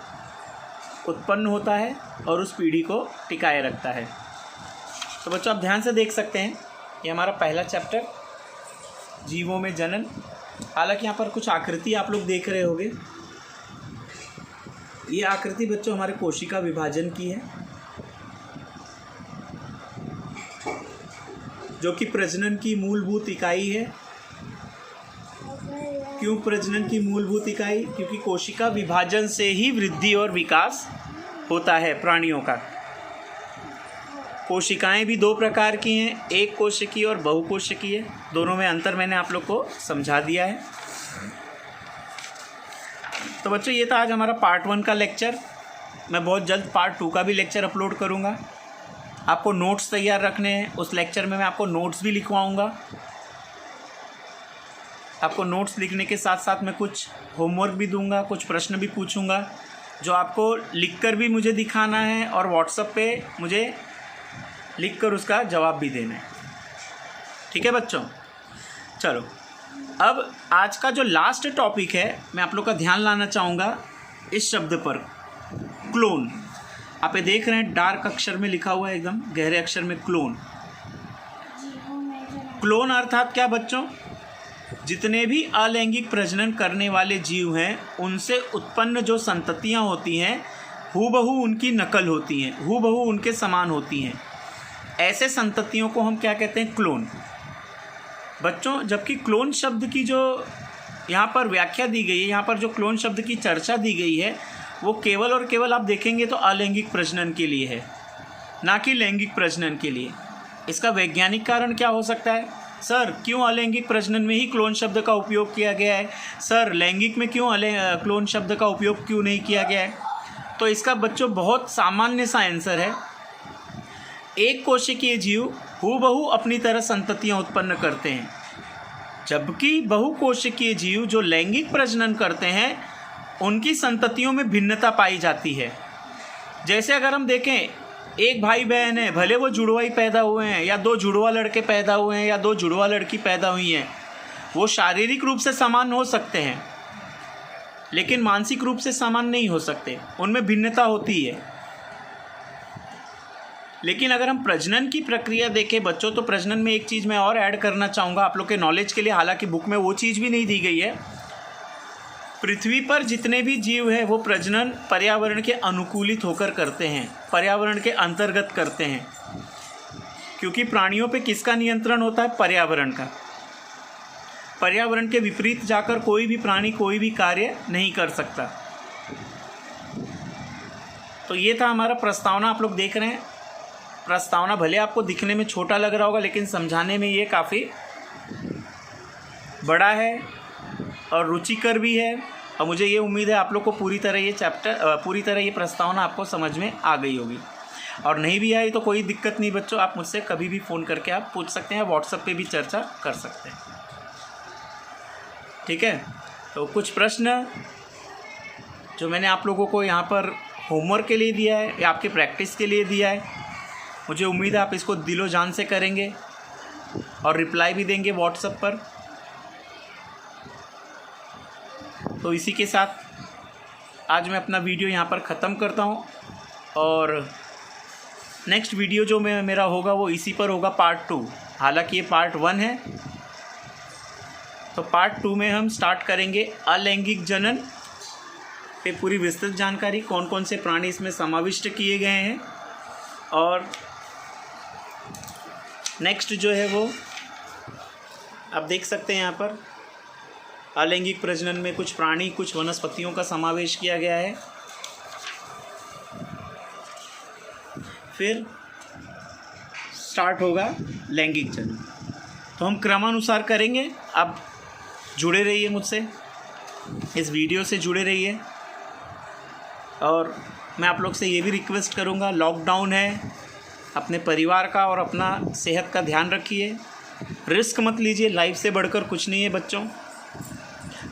उत्पन्न होता है और उस पीढ़ी को टिकाए रखता है। तो बच्चों आप ध्यान से देख सकते हैं, ये हमारा पहला चैप्टर जीवों में जनन। हालांकि यहाँ पर कुछ आकृति आप लोग देख रहे होंगे, ये आकृति बच्चों हमारे कोशिका विभाजन की है, जो कि प्रजनन की मूलभूत इकाई है। क्यों प्रजनन की मूलभूत इकाई? क्योंकि कोशिका विभाजन से ही वृद्धि और विकास होता है प्राणियों का। कोशिकाएं भी दो प्रकार की हैं, एक कोशिकीय और बहुकोशिकीय। दोनों में अंतर मैंने आप लोग को समझा दिया है। तो बच्चों ये था आज हमारा पार्ट 1 का लेक्चर। मैं बहुत जल्द पार्ट 2 का भी लेक्चर अपलोड करूँगा। आपको नोट्स तैयार रखने हैं, उस लेक्चर में मैं आपको नोट्स भी लिखवाऊँगा। आपको नोट्स लिखने के साथ साथ मैं कुछ होमवर्क भी दूंगा, कुछ प्रश्न भी पूछूंगा, जो आपको लिखकर भी मुझे दिखाना है और व्हाट्सएप पे मुझे लिखकर उसका जवाब भी देना है। ठीक है बच्चों, चलो अब आज का जो लास्ट टॉपिक है, मैं आप लोग का ध्यान लाना चाहूँगा इस शब्द पर, क्लोन। आप ये देख रहे हैं डार्क अक्षर में लिखा हुआ है, एकदम गहरे अक्षर में क्लोन। क्लोन अर्थात क्या बच्चों? जितने भी अलैंगिक प्रजनन करने वाले जीव हैं, उनसे उत्पन्न जो संततियां होती हैं, हूबहू उनकी नकल होती हैं, हूबहू उनके समान होती हैं। ऐसे संततियों को हम क्या कहते हैं? क्लोन। बच्चों जबकि क्लोन शब्द की जो यहाँ पर व्याख्या दी गई है, यहाँ पर जो क्लोन शब्द की चर्चा दी गई है, वो केवल और केवल आप देखेंगे तो अलैंगिक प्रजनन के लिए है, ना कि लैंगिक प्रजनन के लिए। इसका वैज्ञानिक कारण क्या हो सकता है? सर क्यों अलैंगिक प्रजनन में ही क्लोन शब्द का उपयोग किया गया है, सर लैंगिक में क्यों क्लोन शब्द का उपयोग क्यों नहीं किया गया है? तो इसका बच्चों बहुत सामान्य सा आंसर है। एक कोशिकीय जीव हूबहू अपनी तरह संततियां उत्पन्न करते हैं, जबकि बहुकोशिकीय जीव जो लैंगिक प्रजनन करते हैं, उनकी संततियों में भिन्नता पाई जाती है। जैसे अगर हम देखें, एक भाई बहन है, भले वो जुड़वा ही पैदा हुए हैं, या दो जुड़वा लड़के पैदा हुए हैं, या दो जुड़वा लड़की पैदा हुई हैं, वो शारीरिक रूप से समान हो सकते हैं, लेकिन मानसिक रूप से समान नहीं हो सकते, उनमें भिन्नता होती है। लेकिन अगर हम प्रजनन की प्रक्रिया देखें बच्चों, तो प्रजनन में एक चीज़ मैं और ऐड करना चाहूँगा आप लोग के नॉलेज के लिए, हालांकि बुक में वो चीज़ भी नहीं दी गई है। पृथ्वी पर जितने भी जीव हैं, वो प्रजनन पर्यावरण के अनुकूलित होकर करते हैं, पर्यावरण के अंतर्गत करते हैं। क्योंकि प्राणियों पे किसका नियंत्रण होता है? पर्यावरण का। पर्यावरण के विपरीत जाकर कोई भी प्राणी कोई भी कार्य नहीं कर सकता। तो ये था हमारा प्रस्तावना, आप लोग देख रहे हैं। प्रस्तावना भले आपको दिखने में छोटा लग रहा होगा, लेकिन समझाने में ये काफ़ी बड़ा है और रुचिकर भी है। और मुझे ये उम्मीद है आप लोग को पूरी तरह ये प्रस्तावना आपको समझ में आ गई होगी। और नहीं भी आई तो कोई दिक्कत नहीं बच्चों, आप मुझसे कभी भी फ़ोन करके आप पूछ सकते हैं, व्हाट्सएप पे भी चर्चा कर सकते हैं। ठीक है, तो कुछ प्रश्न जो मैंने आप लोगों को यहाँ पर होमवर्क के लिए दिया है या आपके प्रैक्टिस के लिए दिया है, मुझे उम्मीद है आप इसको दिलो जान से करेंगे और रिप्लाई भी देंगे व्हाट्सएप पर। तो इसी के साथ आज मैं अपना वीडियो यहाँ पर ख़त्म करता हूँ, और नेक्स्ट वीडियो जो मेरा होगा वो इसी पर होगा, पार्ट 2। हालांकि ये पार्ट 1 है, तो पार्ट 2 में हम स्टार्ट करेंगे अलैंगिक जनन पे पूरी विस्तृत जानकारी, कौन कौन से प्राणी इसमें समाविष्ट किए गए हैं। और नेक्स्ट जो है वो आप देख सकते हैं यहाँ पर अलैंगिक प्रजनन में कुछ प्राणी, कुछ वनस्पतियों का समावेश किया गया है। फिर स्टार्ट होगा लैंगिक जनन। तो हम क्रमानुसार करेंगे। आप जुड़े रहिए मुझसे, इस वीडियो से जुड़े रहिए। और मैं आप लोग से ये भी रिक्वेस्ट करूँगा, लॉकडाउन है, अपने परिवार का और अपना सेहत का ध्यान रखिए। रिस्क मत लीजिए, लाइफ से बढ़कर कुछ नहीं है बच्चों।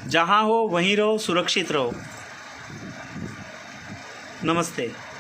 जहाँ हो वहीं रहो, सुरक्षित रहो। नमस्ते।